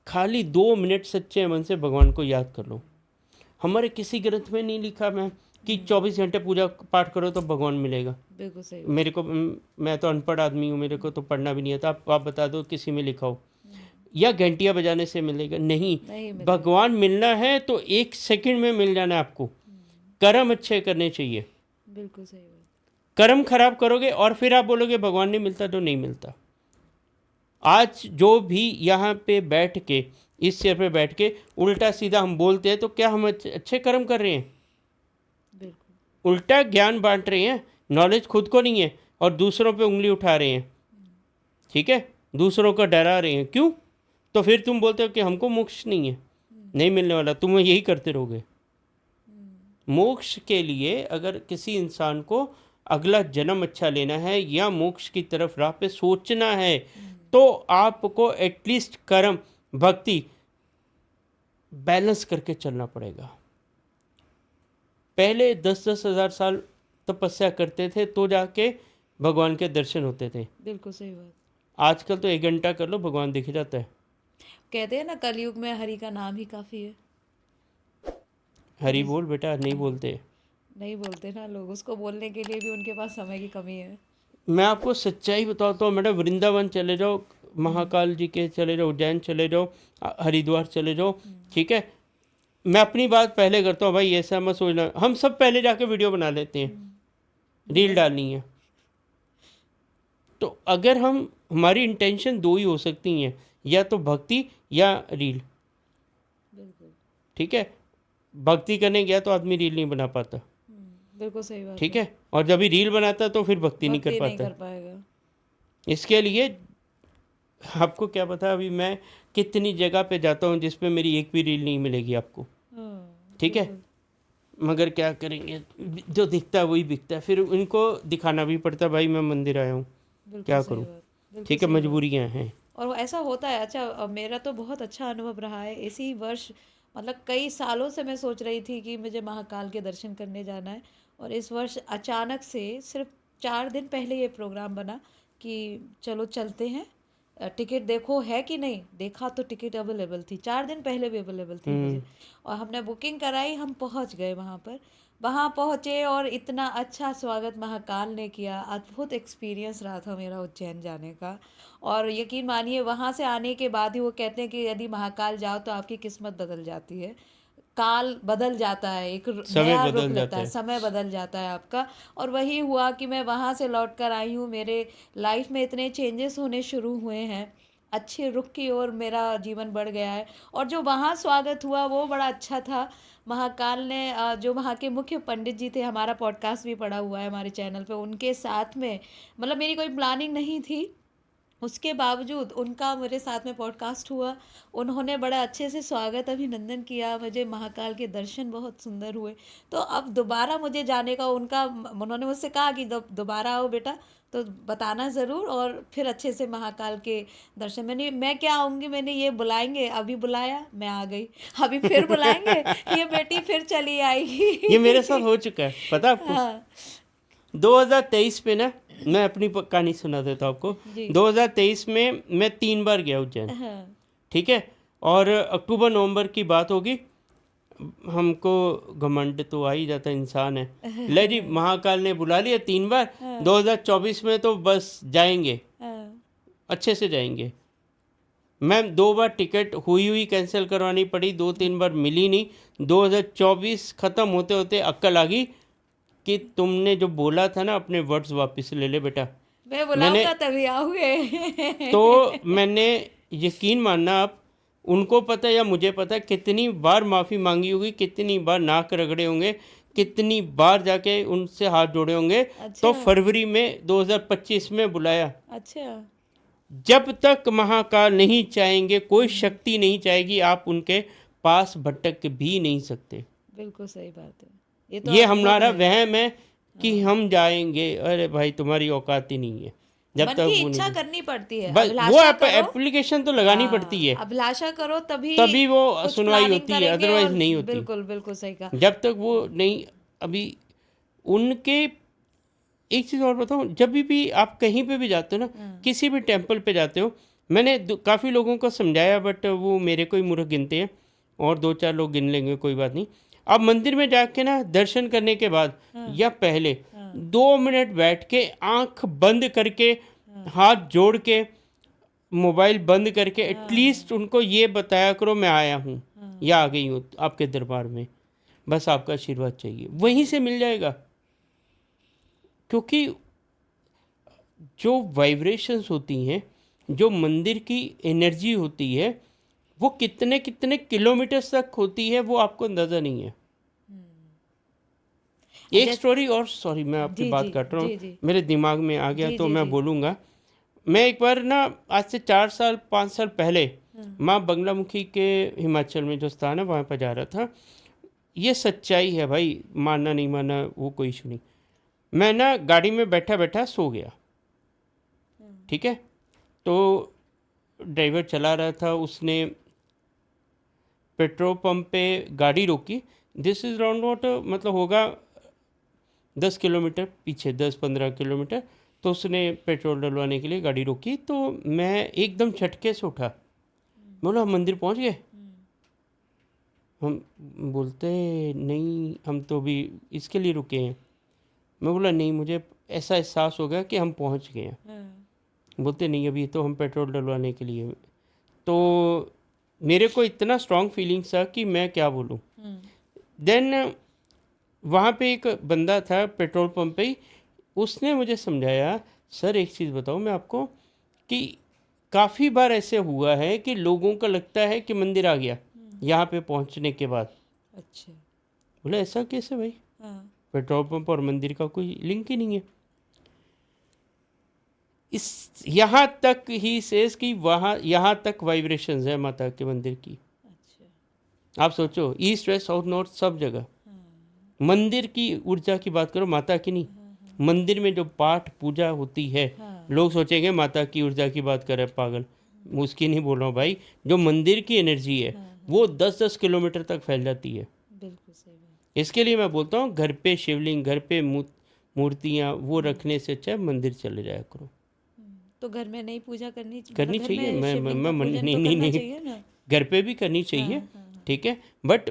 खाली 2 मिनट सच्चे मन से भगवान को याद कर लो। हमारे किसी ग्रंथ में नहीं लिखा मैम कि 24 घंटे पूजा पाठ करो तो भगवान मिलेगा। बिल्कुल सही। मेरे को, मैं तो अनपढ़ आदमी हूँ, मेरे को तो पढ़ना भी नहीं आता। आप बता दो किसी में लिखा हो, या घंटियाँ बजाने से मिलेगा? नहीं, भगवान मिलना है तो 1 सेकंड में मिल जाना है आपको। कर्म अच्छे करने चाहिए। बिल्कुल सही बात। कर्म खराब करोगे और फिर आप बोलोगे भगवान नहीं मिलता, तो नहीं मिलता। आज जो भी यहाँ पे बैठ के, इस चेयर पे बैठ के उल्टा सीधा हम बोलते हैं, तो क्या हम अच्छे कर्म कर रहे हैं? बिल्कुल। उल्टा ज्ञान बांट रहे हैं, नॉलेज खुद को नहीं है और दूसरों पे उंगली उठा रहे हैं, ठीक है, दूसरों को डरा रहे हैं। क्यों? तो फिर तुम बोलते हो कि हमको मोक्ष नहीं है, नहीं मिलने वाला, तुम यही करते रहोगे। मोक्ष के लिए अगर किसी इंसान को अगला जन्म अच्छा लेना है या मोक्ष की तरफ राह पे सोचना है, तो आपको एटलीस्ट कर्म भक्ति बैलेंस करके चलना पड़ेगा। पहले 10-10 हज़ार साल तपस्या करते थे तो जाके भगवान के दर्शन होते थे। बिल्कुल सही बात। आजकल तो 1 घंटा कर लो, भगवान दिख जाता है। कहते हैं ना कलयुग में हरि का नाम ही काफी है। हरि बोल बेटा, नहीं बोलते। नहीं बोलते ना लोग, उसको बोलने के लिए भी उनके पास समय की कमी है। मैं आपको सच्चाई बताता हूँ मैडम, वृंदावन चले जाओ, महाकाल जी के चले जाओ, उज्जैन चले जाओ, हरिद्वार चले जाओ, ठीक है। मैं अपनी बात पहले करता हूँ भाई, ऐसा मत सोचना। हम सब पहले जाके वीडियो बना लेते हैं, रील डालनी है। तो अगर हमारी इंटेंशन 2 ही हो सकती हैं, या तो भक्ति या रील, बिल्कुल। ठीक है। भक्ति करने गया तो आदमी रील नहीं बना पाता, बिल्कुल सही बात ठीक है। और जब भी रील बनाता तो फिर भक्ति नहीं कर नहीं पाता। कर पाएगा। इसके लिए आपको क्या पता, अभी मैं कितनी जगह पे जाता हूँ जिस पे मेरी एक भी रील नहीं मिलेगी आपको, ठीक है। मगर क्या करेंगे, जो दिखता है वही बिकता है। फिर उनको दिखाना भी पड़ता है, भाई मैं मंदिर आया हूँ, क्या करूँ, ठीक है, मजबूरियाँ हैं। और वो ऐसा होता है। अच्छा, मेरा तो बहुत अच्छा अनुभव रहा है इसी वर्ष। मतलब कई सालों से मैं सोच रही थी कि मुझे महाकाल के दर्शन करने जाना है, और इस वर्ष अचानक से सिर्फ 4 दिन पहले ये प्रोग्राम बना कि चलो चलते हैं। टिकट देखो है कि नहीं, देखा तो टिकट अवेलेबल थी, 4 दिन पहले भी अवेलेबल थी मुझे, और हमने बुकिंग कराई, हम पहुंच गए वहाँ पर। वहाँ पहुँचे और इतना अच्छा स्वागत महाकाल ने किया। अद्भुत एक्सपीरियंस रहा था मेरा उज्जैन जाने का। और यकीन मानिए वहाँ से आने के बाद ही वो कहते हैं कि यदि महाकाल जाओ तो आपकी किस्मत बदल जाती है, काल बदल जाता है, एक नया रुख लेता है, समय बदल जाता है आपका। और वही हुआ कि मैं वहाँ से लौट कर आई हूँ, मेरे लाइफ में इतने चेंजेस होने शुरू हुए हैं, अच्छे रुख की ओर मेरा जीवन बढ़ गया है। और जो वहाँ स्वागत हुआ वो बड़ा अच्छा था। महाकाल ने जो वहाँ के मुख्य पंडित जी थे, हमारा पॉडकास्ट भी पड़ा हुआ है हमारे चैनल पे, उनके साथ में, मतलब मेरी कोई प्लानिंग नहीं थी, उसके बावजूद उनका मेरे साथ में पॉडकास्ट हुआ। उन्होंने बड़ा अच्छे से स्वागत अभिनंदन किया, मुझे महाकाल के दर्शन बहुत सुंदर हुए। तो अब दोबारा मुझे जाने का उन्होंने मुझसे कहा कि दोबारा आओ बेटा तो बताना ज़रूर, और फिर अच्छे से महाकाल के दर्शन। मैं क्या आऊँगी, मैंने ये बुलाएंगे, अभी बुलाया मैं आ गई, अभी फिर बुलाएंगे ये बेटी फिर चली आएगी। ये मेरे साथ हो चुका है, पता आपको। हाँ 2023 पे ना, मैं अपनी कहानी सुना देता हूँ आपको। जी। 2023 में मैं 3 बार गया उज्जैन, हाँ ठीक है। और अक्टूबर नवंबर की बात होगी, हमको घमंड तो आ ही जाता, इंसान है। ले जी, महाकाल ने बुला लिया 3 बार। 2024 में तो बस जाएंगे, अच्छे से जाएंगे। मैम 2 बार टिकट हुई कैंसिल करवानी पड़ी, 2-3 बार मिली नहीं। 2024 ख़त्म होते होते अक्ल आ गई कि तुमने जो बोला था ना, अपने वर्ड्स वापस ले ले बेटा। मैं बुलाऊंगा तभी आओगे। तो मैंने, यकीन मानना आप, उनको पता या मुझे पता कितनी बार माफ़ी मांगी होगी, कितनी बार नाक रगड़े होंगे, कितनी बार जाके उनसे हाथ जोड़े होंगे। तो फरवरी में 2025 में बुलाया। अच्छा, जब तक महाकाल नहीं चाहेंगे, कोई शक्ति नहीं चाहेगी, आप उनके पास भटक भी नहीं सकते। बिल्कुल सही बात है। ये हमारा वहम है कि हम जाएंगे, अरे भाई तुम्हारी औकात ही नहीं है। जब मन तक की वो इच्छा नहीं, करनी पड़ती है, बस वो एप्लीकेशन तो लगानी पड़ती है, अभिलाषा करो तभी वो सुनवाई होती है, अदरवाइज नहीं होती। बिल्कुल बिल्कुल सही कहा। जब तक वो नहीं, अभी उनके, एक चीज़ और बताऊँ, जब भी आप कहीं पे भी जाते हो ना, किसी भी टेम्पल पे जाते हो, मैंने काफ़ी लोगों को समझाया, बट वो मेरे को ही मूर्ख गिनते हैं, और 2-4 लोग गिन लेंगे, कोई बात नहीं। आप मंदिर में जाके ना, दर्शन करने के बाद या पहले 2 मिनट बैठ के, आंख बंद करके, हाथ जोड़ के, मोबाइल बंद करके, एटलीस्ट उनको ये बताया करो मैं आया हूँ या आ गई हूँ आपके दरबार में, बस आपका आशीर्वाद चाहिए, वहीं से मिल जाएगा। क्योंकि जो वाइब्रेशंस होती हैं, जो मंदिर की एनर्जी होती है, वो कितने कितने किलोमीटर्स तक होती है, वो आपको अंदाज़ा नहीं है। एक जैसे स्टोरी और, सॉरी मैं आपकी जी बात जी काट रहा हूँ, जी जी मेरे दिमाग में आ गया जी तो जी मैं जी बोलूँगा। मैं एक बार ना आज से 4 साल 5 साल पहले माँ बंगलामुखी के हिमाचल में जो स्थान है वहाँ पर जा रहा था। ये सच्चाई है भाई, मानना नहीं मानना वो कोई इशू नहीं। मैं ना गाड़ी में बैठा बैठा सो गया, ठीक है। तो ड्राइवर चला रहा था, उसने पेट्रोल पंप पे गाड़ी रोकी। दिस इज़ राउंड अबाउट मतलब होगा 10 किलोमीटर पीछे, 10-15 किलोमीटर। तो उसने पेट्रोल डलवाने के लिए गाड़ी रोकी, तो मैं एकदम झटके से उठा। बोला हम मंदिर पहुंच गए। हम बोलते नहीं, हम तो अभी इसके लिए रुके हैं। मैं बोला नहीं, मुझे ऐसा एहसास हो गया कि हम पहुंच गए हैं। बोलते नहीं, अभी तो हम पेट्रोल डलवाने के लिए। तो मेरे को इतना स्ट्रॉन्ग फीलिंग्स था कि मैं क्या बोलूँ। देन वहाँ पे एक बंदा था पेट्रोल पंप पे ही, उसने मुझे समझाया, सर एक चीज़ बताऊँ मैं आपको, कि काफ़ी बार ऐसे हुआ है कि लोगों को लगता है कि मंदिर आ गया यहाँ पे पहुँचने के बाद। अच्छा बोला ऐसा कैसे भाई, हाँ पेट्रोल पंप और मंदिर का कोई लिंक ही नहीं है। इस यहाँ तक ही सेज कि वहाँ यहाँ तक वाइब्रेशंस है माता के मंदिर की। अच्छा आप सोचो, ईस्ट वेस्ट साउथ नॉर्थ सब जगह मंदिर की ऊर्जा की बात करो, माता की नहीं। मंदिर में जो पाठ पूजा होती है, लोग सोचेंगे माता की ऊर्जा की बात कर रहे हैं, पागल। उसकी नहीं बोल रहा हूँ भाई, जो मंदिर की एनर्जी है वो 10-10 किलोमीटर तक फैल जाती है। बिल्कुल सही बात इसके लिए मैं बोलता हूँ घर पे शिवलिंग, घर पे मूर्तियाँ वो रखने से अच्छा है मंदिर चले जाया करो। तो घर में नहीं पूजा करनी करनी घर चाहिए, में मैं शिवलिंग मैं का मन पूजन नहीं तो नहीं करना नहीं, चाहिए ना घर पे भी करनी चाहिए, ठीक है। बट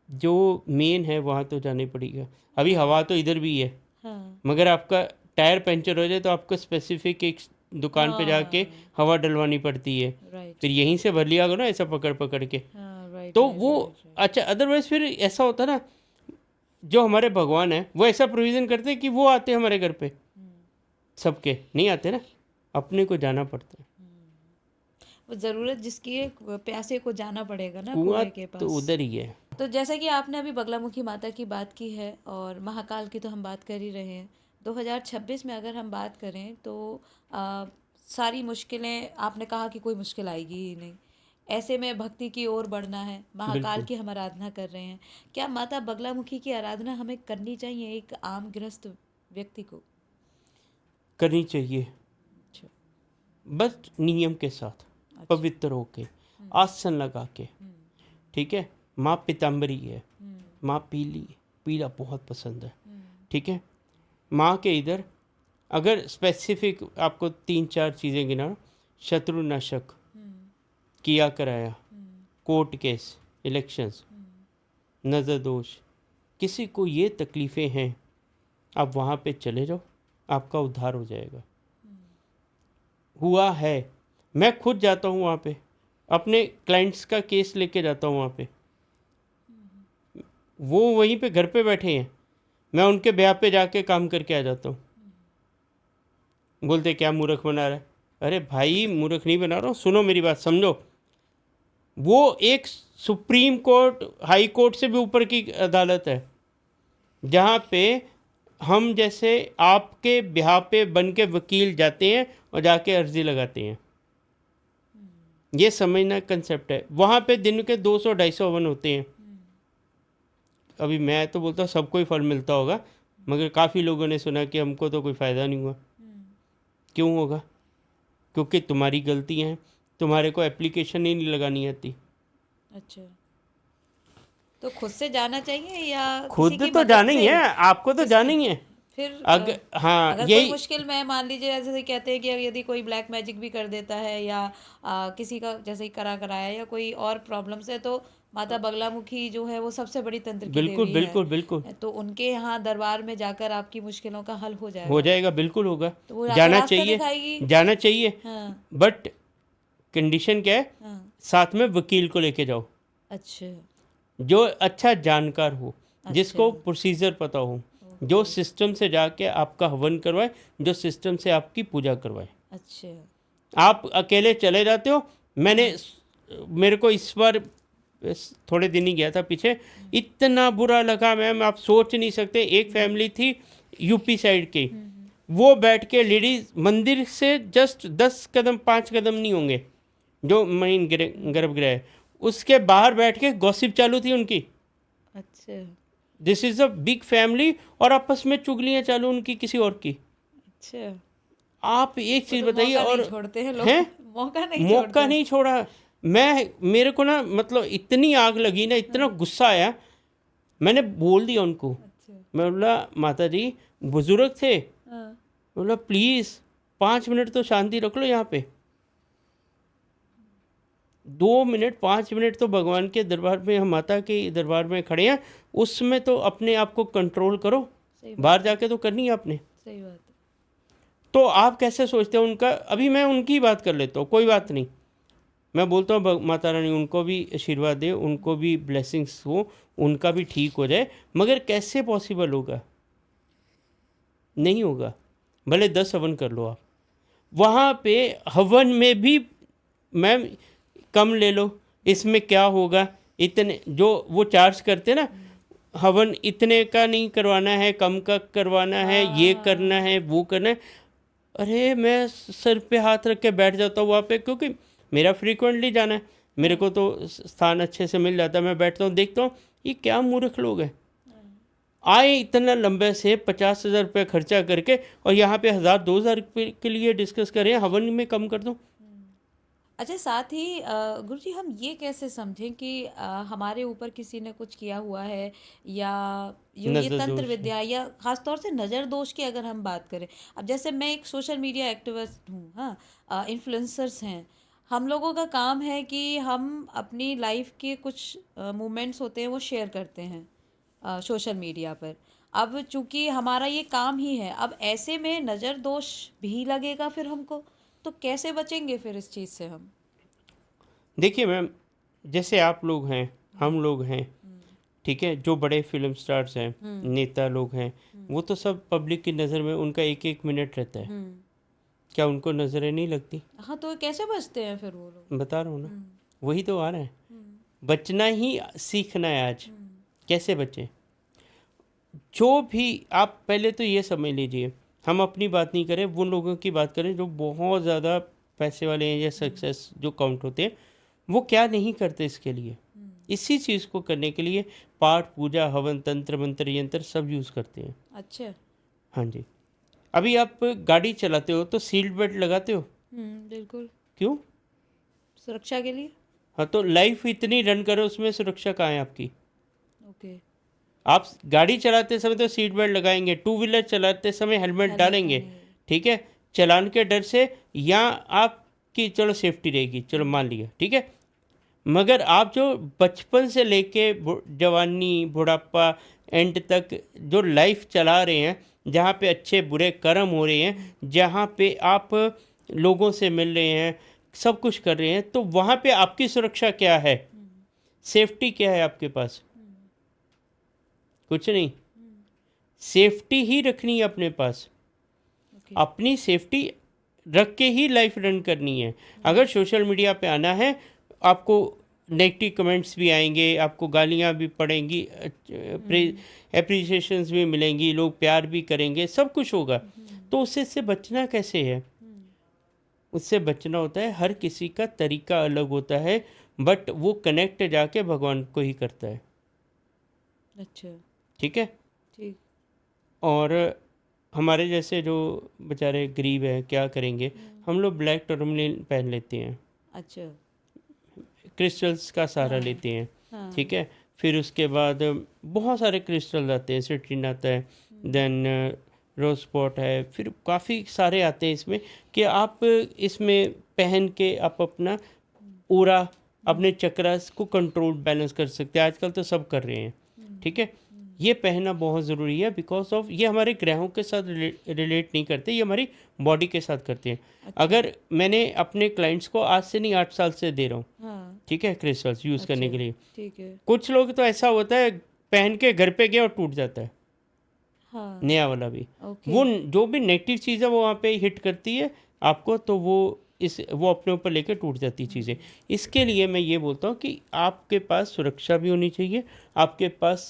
जो मेन है वहाँ तो जाना ही पड़ेगा। अभी हवा तो इधर भी है, हाँ मगर आपका टायर पंचर हो जाए तो आपको स्पेसिफिक एक दुकान पे जाके हवा डलवानी पड़ती है। राइट फिर यहीं से भर लिया करो ना, ऐसा पकड़ पकड़ के। हाँ राइट तो राइट वो राइट अच्छा, अदरवाइज फिर ऐसा होता ना, जो हमारे भगवान है वो ऐसा प्रोविज़न करते हैं कि वो आते हैं हमारे घर पे। सबके नहीं आते ना, अपने को जाना पड़ता है। वो ज़रूरत जिसकी है प्यासे को जाना पड़ेगा ना कुआं कुएं के तो पास। उधर ही है। तो जैसा कि आपने अभी बगलामुखी माता की बात की है और महाकाल की तो हम बात कर ही रहे हैं, 2026 में अगर हम बात करें तो सारी मुश्किलें, आपने कहा कि कोई मुश्किल आएगी ही नहीं, ऐसे में भक्ति की ओर बढ़ना है, महाकाल बिल्कुल की हम आराधना कर रहे हैं। क्या माता बगलामुखी की आराधना हमें करनी चाहिए एक आम गृहस्थ व्यक्ति को? करनी चाहिए, अच्छा बस नियम के साथ, पवित्र होके, आसन लगा के, ठीक है। माँ पीताम्बरी है, माँ पीली, पीला बहुत पसंद है, ठीक है। माँ के इधर अगर स्पेसिफिक आपको 3-4 चीज़ें गिनाओ, शत्रुनाशक, किया कराया, कोर्ट केस, इलेक्शंस, नज़र दोष, किसी को ये तकलीफ़ें हैं, आप वहाँ पे चले जाओ, आपका उद्धार हो जाएगा। हुआ है, मैं खुद जाता हूँ वहाँ पे, अपने क्लाइंट्स का केस लेके जाता हूँ वहाँ पे। वो वहीं पे घर पे बैठे हैं, मैं उनके ब्याह पे जाके काम करके आ जाता हूँ। बोलते क्या मूर्ख बना रहा है? अरे भाई मूर्ख नहीं बना रहा हूँ, सुनो मेरी बात, समझो। वो एक सुप्रीम कोर्ट, हाई कोर्ट से भी ऊपर की अदालत है, जहाँ पे हम जैसे आपके ब्याह पे बन के वकील जाते हैं और जाके अर्जी लगाते हैं। ये समझना कंसेप्ट है। वहाँ पे दिन के 200-250 हवन होते हैं। अभी मैं तो बोलता हूँ सबको ही फल मिलता होगा, मगर काफ़ी लोगों ने सुना कि हमको तो कोई फ़ायदा नहीं हुआ। क्यों होगा? क्योंकि तुम्हारी गलतियाँ हैं, तुम्हारे को एप्लीकेशन ही नहीं लगानी आती। अच्छा, तो खुद से जाना चाहिए या खुद किसी की तो मदद जाना ही से? है, आपको तो जाना ही है। फिर अगर हाँ अगर कोई यही मुश्किल में, मान लीजिए जैसे कहते हैं कि यदि कोई ब्लैक मैजिक भी कर देता है या किसी का जैसे ही कराया या कोई और प्रॉब्लम्स है, तो माता बगलामुखी जो है वो सबसे बड़ी तंत्र की बिल्कुल देवी बिल्कुल है, बिल्कुल तो उनके यहाँ दरबार में जाकर आपकी मुश्किलों का हल हो हो जाएगा। जाएगा, बिल्कुल होगा। तो वो आपको जाना रास्ता चाहिए, दिखाएगी। जाना चाहिए, हाँ बट कंडीशन क्या है? हाँ साथ में वकील को लेके जाओ, अच्छा जो अच्छा जानकार हो, अच्छा जिसको प्रोसीजर पता हो, जो सिस्टम से जाके आपका हवन करवाए, जो सिस्टम से आपकी पूजा करवाए। अच्छा। आप अकेले चले जाते हो। मेरे को इस बार थोड़े दिन ही गया था पीछे, इतना बुरा लगा मैम, आप सोच नहीं सकते। एक फैमिली थी यूपी साइड की, वो बैठ के लेडीज मंदिर से जस्ट 10 कदम 5 कदम नहीं होंगे जो मेन गर्भगृह है, उसके बाहर बैठ के गॉसिप चालू थी उनकी। अच्छा। This is a big family, और आपस में चुगलियां चालू उनकी किसी और की। अच्छा। आप एक चीज बताइए। मौका और नहीं छोड़ते हैं लोग। हैं मौका मौका नहीं छोड़ा। मेरे को ना मतलब इतनी आग लगी ना, इतना गुस्सा आया, मैंने बोल दिया उनको। अच्छा। मैं बोला माता जी, बुजुर्ग थे, हाँ। बोला प्लीज़ 5 मिनट तो शांति रख लो यहाँ पे। 2 मिनट 5 मिनट तो भगवान के दरबार में, हम माता के दरबार में खड़े हैं, उसमें तो अपने आप को कंट्रोल करो। बाहर जाके तो करनी है आपने। सही बात है। तो आप कैसे सोचते हो उनका? अभी मैं उनकी बात कर लेता हूँ, कोई बात नहीं। मैं बोलता हूँ माता रानी उनको भी आशीर्वाद दे, उनको भी ब्लेसिंग्स हो, उनका भी ठीक हो जाए। मगर कैसे पॉसिबल होगा? नहीं होगा। भले 10 हवन कर लो आप, वहाँ पे हवन में भी मैम कम ले लो, इसमें क्या होगा? इतने जो वो चार्ज करते ना, हवन इतने का नहीं करवाना है, कम का करवाना है, ये करना है, वो करना है। अरे मैं सर पे हाथ रख के बैठ जाता हूँ वहाँ पे, क्योंकि मेरा फ्रीक्वेंटली जाना है, मेरे को तो स्थान अच्छे से मिल जाता है। मैं बैठता हूँ, देखता हूँ ये क्या मूर्ख लोग हैं, आए इतना लंबे से 50,000 रुपये खर्चा करके, और यहाँ पे 1,000-2,000 रुपये के लिए डिस्कस करें हवन में कम कर दो। अच्छा, साथ ही गुरुजी हम ये कैसे समझें कि हमारे ऊपर किसी ने कुछ किया हुआ है, या ये नजर तंत्र दोष। विद्या, या खासतौर से नज़र दोष की अगर हम बात करें। अब जैसे मैं एक सोशल मीडिया एक्टिविस्ट हूँ, हाँ, इन्फ्लुएंसर्स हैं, हम लोगों का काम है कि हम अपनी लाइफ के कुछ मोमेंट्स होते हैं वो शेयर करते हैं सोशल मीडिया पर। अब चूंकि हमारा ये काम ही है, अब ऐसे में नज़र दोष भी लगेगा फिर हमको, तो कैसे बचेंगे फिर इस चीज़ से हम? देखिए मैम, जैसे आप लोग हैं, हम लोग हैं, ठीक है, जो बड़े फिल्म स्टार्स हैं, नेता लोग हैं, वो तो सब पब्लिक की नज़र में उनका एक एक मिनट रहता है। क्या उनको नज़रें नहीं लगती? हाँ, तो कैसे बचते हैं फिर वो लोग? बता रहा हूँ ना, वही तो आ रहा है। बचना ही सीखना है आज। कैसे बचें? जो भी आप पहले तो ये समझ लीजिए, हम अपनी बात नहीं करें, वो लोगों की बात करें जो बहुत ज़्यादा पैसे वाले हैं या सक्सेस जो काउंट होते हैं, वो क्या नहीं करते इसके लिए। इसी चीज़ को करने के लिए पाठ पूजा हवन तंत्र मंत्र यंत्र सब यूज़ करते हैं। अच्छा। हाँ जी। अभी आप गाड़ी चलाते हो तो सीट बेल्ट लगाते हो, बिल्कुल। क्यों? सुरक्षा के लिए। हाँ, तो लाइफ इतनी रन करो, उसमें सुरक्षा कहाँ है आपकी? ओके। आप गाड़ी चलाते समय तो सीट बेल्ट लगाएंगे, टू व्हीलर चलाते समय हेलमेट डालेंगे, ठीक है, चालान के डर से, या आपकी चलो सेफ्टी रहेगी, चलो मान लिया, ठीक है। मगर आप जो बचपन से लेके जवानी बुढ़ापा एंड तक जो लाइफ चला रहे हैं, जहाँ पे अच्छे बुरे कर्म हो रहे हैं, जहाँ पे आप लोगों से मिल रहे हैं, सब कुछ कर रहे हैं, तो वहाँ पे आपकी सुरक्षा क्या है? सेफ्टी क्या है आपके पास? कुछ नहीं। सेफ्टी ही रखनी है अपने पास। अपनी सेफ्टी रख के ही लाइफ रन करनी है। अगर सोशल मीडिया पे आना है, आपको नेगेटिव कमेंट्स भी आएंगे, आपको गालियाँ भी पड़ेंगी, एप्रिसिएशंस भी मिलेंगी, लोग प्यार भी करेंगे, सब कुछ होगा। तो उससे बचना कैसे है? उससे बचना होता है, हर किसी का तरीका अलग होता है, बट वो कनेक्ट जाके भगवान को ही करता है। अच्छा। ठीक है। ठीक। और हमारे जैसे जो बेचारे गरीब हैं, क्या करेंगे, हम लोग ब्लैक टर्मलिन पहन लेते हैं। अच्छा। क्रिस्टल्स का सहारा लेते हैं। ठीक है। फिर उसके बाद बहुत सारे क्रिस्टल आते हैं, सिट्रिन आता है, देन रोज स्पॉट है, फिर काफ़ी सारे आते हैं इसमें, कि आप इसमें पहन के आप अपना पूरा अपने चक्रास को कंट्रोल बैलेंस कर सकते हैं। आजकल तो सब कर रहे हैं। ठीक है। ये पहनना बहुत ज़रूरी है, बिकॉज ऑफ ये हमारे ग्रहों के साथ रिलेट नहीं करते, ये हमारी बॉडी के साथ करते हैं। अच्छा। अगर मैंने अपने क्लाइंट्स को आज से नहीं 8 साल से दे रहा हूँ, ठीक है, क्रिस्टल्स यूज़ करने के लिए। ठीक है। कुछ लोग तो ऐसा होता है पहन के घर पे गए और टूट जाता है। हाँ नया वाला भी। ओके वो जो भी नेगेटिव चीज़ है वो वहाँ पे हिट करती है आपको, तो वो अपने ऊपर लेके टूट जाती चीज़ें। इसके लिए मैं ये बोलता हूँ कि आपके पास सुरक्षा भी होनी चाहिए, आपके पास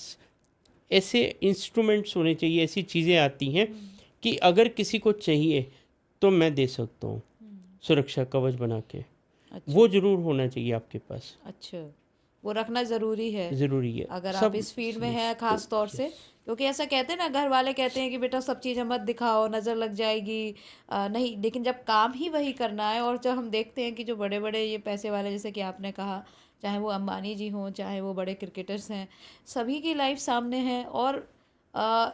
ऐसे इंस्ट्रूमेंट्स होने चाहिए, ऐसी चीज़ें आती हैं कि अगर किसी को चाहिए तो मैं दे सकता हूँ सुरक्षा कवच बना के। अच्छा वो ज़रूर होना चाहिए आपके पास, अच्छा वो रखना ज़रूरी है ज़रूरी है। अगर आप सब इस फील्ड में हैं खास तौर से, क्योंकि ऐसा कहते हैं ना, घर वाले कहते हैं कि बेटा सब चीज़ें मत दिखाओ, नज़र लग जाएगी। नहीं, लेकिन जब काम ही वही करना है, और जब हम देखते हैं कि जो बड़े बड़े ये पैसे वाले, जैसे कि आपने कहा, चाहे वो अंबानी जी हों, चाहे वो बड़े क्रिकेटर्स हैं, सभी की लाइफ सामने है। और